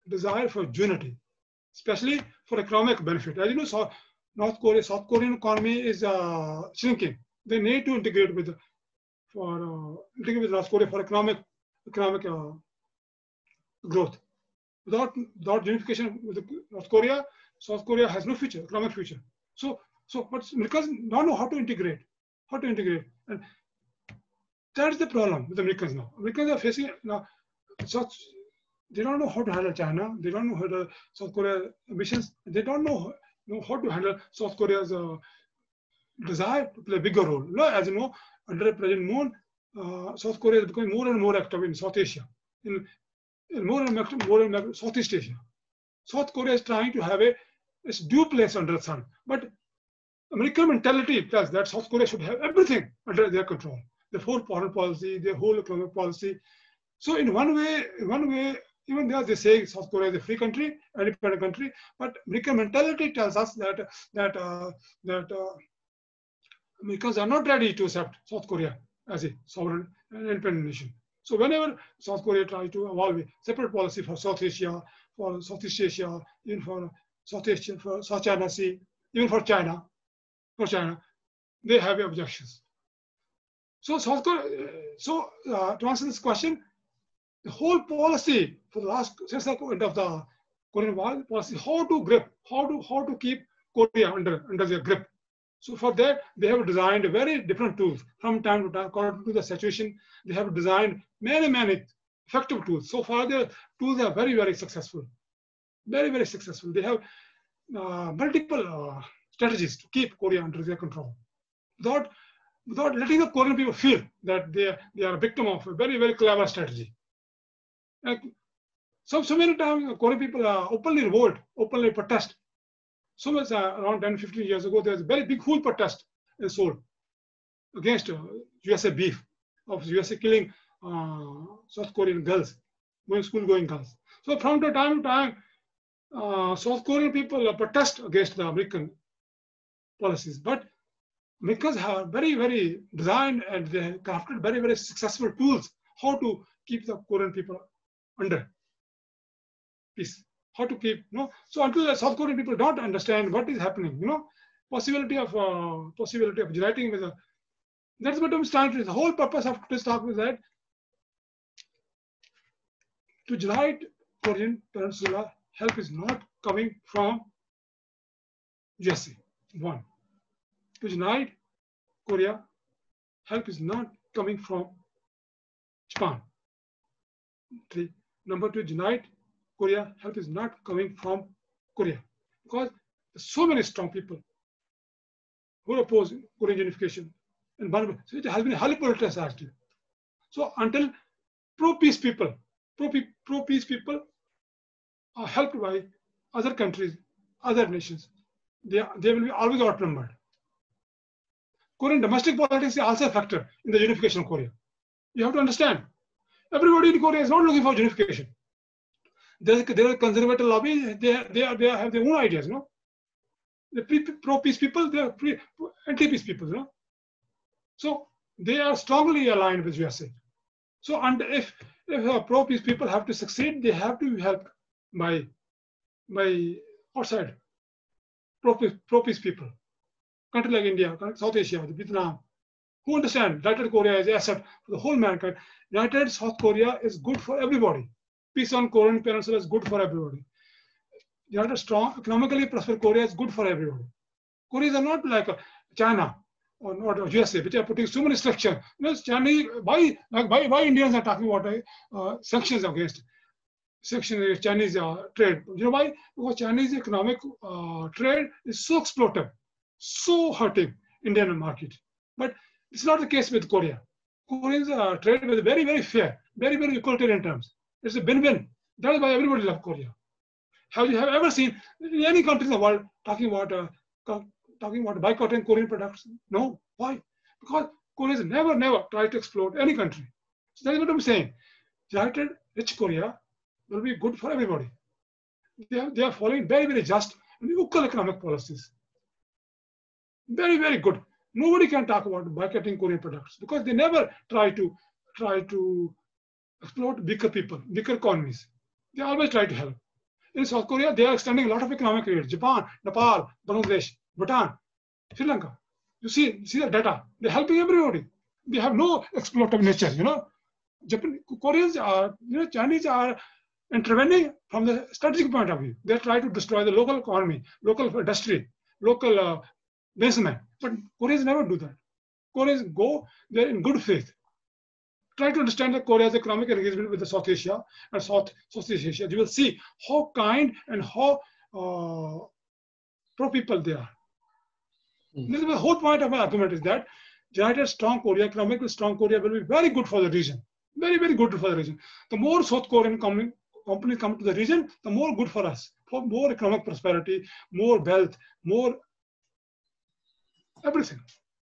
[SPEAKER 2] desire for unity, especially for economic benefit. As you know, South Korean economy is shrinking. They need to integrate with North Korea for economic growth. Without unification with North Korea, South Korea has no future, economic future. So but Americans don't know how to integrate, and that's the problem with Americans now. Americans are facing now. They don't know how to handle China. They don't know how to South Korea ambitions. They don't know how to handle South Korea's desire to play a bigger role. As you know, under President Moon, South Korea is becoming more and more active in South Asia, in more and Southeast Asia. South Korea is trying to have its due place under the sun, but American mentality tells that South Korea should have everything under their control. The whole foreign policy, their whole economic policy. So in one way, even though they say South Korea is a free country, an independent country, but American mentality tells us that Americans are not ready to accept South Korea as a sovereign and independent nation. So whenever South Korea tries to evolve a separate policy for South Asia, for Southeast Asia, even for South Asia, for South China Sea, even for China, they have objections. So South Korea. To answer this question, the whole policy for the since the end of the Korean War policy, how to keep Korea under their grip. So for that, they have designed very different tools from time to time, according to the situation. They have designed many effective tools. So far, their tools are very, very successful. Very, very successful. They have multiple strategies to keep Korea under their control, without letting the Korean people feel that they are a victim of a very, very clever strategy. So many times, Korean people openly revolt, openly protest. So much around 10, 15 years ago, there was a very big whole protest in Seoul against USA beef, of USA killing South Korean girls, school-going girls. So from time to time, South Korean people protest against the American policies. But Americans have very, very designed and they have crafted very, very successful tools how to keep the Korean people under peace. How to keep, So until the South Korean people don't understand what is happening, possibility of uniting with that's what I'm trying to do. The whole purpose of this talk is that to unite Korean Peninsula, help is not coming from USA. One. To unite Korea, help is not coming from Japan. 3. Number 2, unite Korea, help is not coming from Korea. Because there's so many strong people who oppose Korean unification. And so it has been highly politicized actually. So until pro-peace people are helped by other countries, other nations, they will be always outnumbered. Korean domestic politics is also a factor in the unification of Korea. You have to understand, everybody in Korea is not looking for unification. There are conservative lobby, they have their own ideas, The pro-peace people, they are anti-peace people, So they are strongly aligned with USA. So and if pro-peace people have to succeed, they have to be helped by outside pro-peace people, country like India, South Asia, Vietnam, who understand United Korea is an asset for the whole mankind. United South Korea is good for everybody. Peace on Korean Peninsula is good for everybody. United strong, economically prosperous Korea is good for everybody. Koreans are not like China or not USA, which are putting so many restrictions. You know, Chinese, why Indians are talking about sanctions against Chinese trade? You know why? Because Chinese economic trade is so exploitative, so hurting Indian market. But it's not the case with Korea. Koreans trade with very, very fair, very, very equalitarian terms. It's a win-win. That is why everybody loves Korea. Have you ever seen any country in the world talking about boycotting Korean products? No. Why? Because Koreans never try to exploit any country. So that's what I'm saying. United Rich Korea will be good for everybody. They are following very, very just and equal economic policies. Very, very good. Nobody can talk about boycotting Korean products because they never try to exploit weaker people, weaker economies. They always try to help. In South Korea, they are extending a lot of economic aid. Japan, Nepal, Bangladesh, Bhutan, Sri Lanka. You see the data. They're helping everybody. They have no exploitative nature. You know, Koreans are, Chinese are intervening from the strategic point of view. They try to destroy the local economy, local industry, local businessmen. But Koreans never do that. Koreans go there in good faith. Try to understand the Korea's economic engagement with the South Asia and Southeast Asia. You will see how kind and how pro people they are. This is the whole point of my argument is that United Strong Korea, economically strong Korea will be very good for the region. Very, very good for the region. The more South Korean companies come to the region, the more good for us. For more economic prosperity, more wealth, more everything.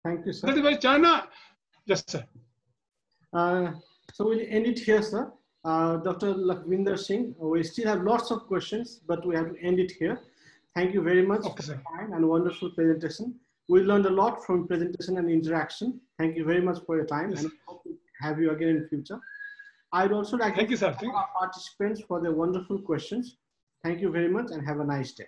[SPEAKER 1] Thank you, sir.
[SPEAKER 2] That is why China, yes, sir.
[SPEAKER 1] So we'll end it here, sir. Dr. Lakhvinder Singh, we still have lots of questions, but we have to end it here. Thank you very much for your time and wonderful presentation. We learned a lot from presentation and interaction. Thank you very much for your time, and hope to have you again in future. I'd also like to thank our participants for their wonderful questions. Thank you very much and have a nice day.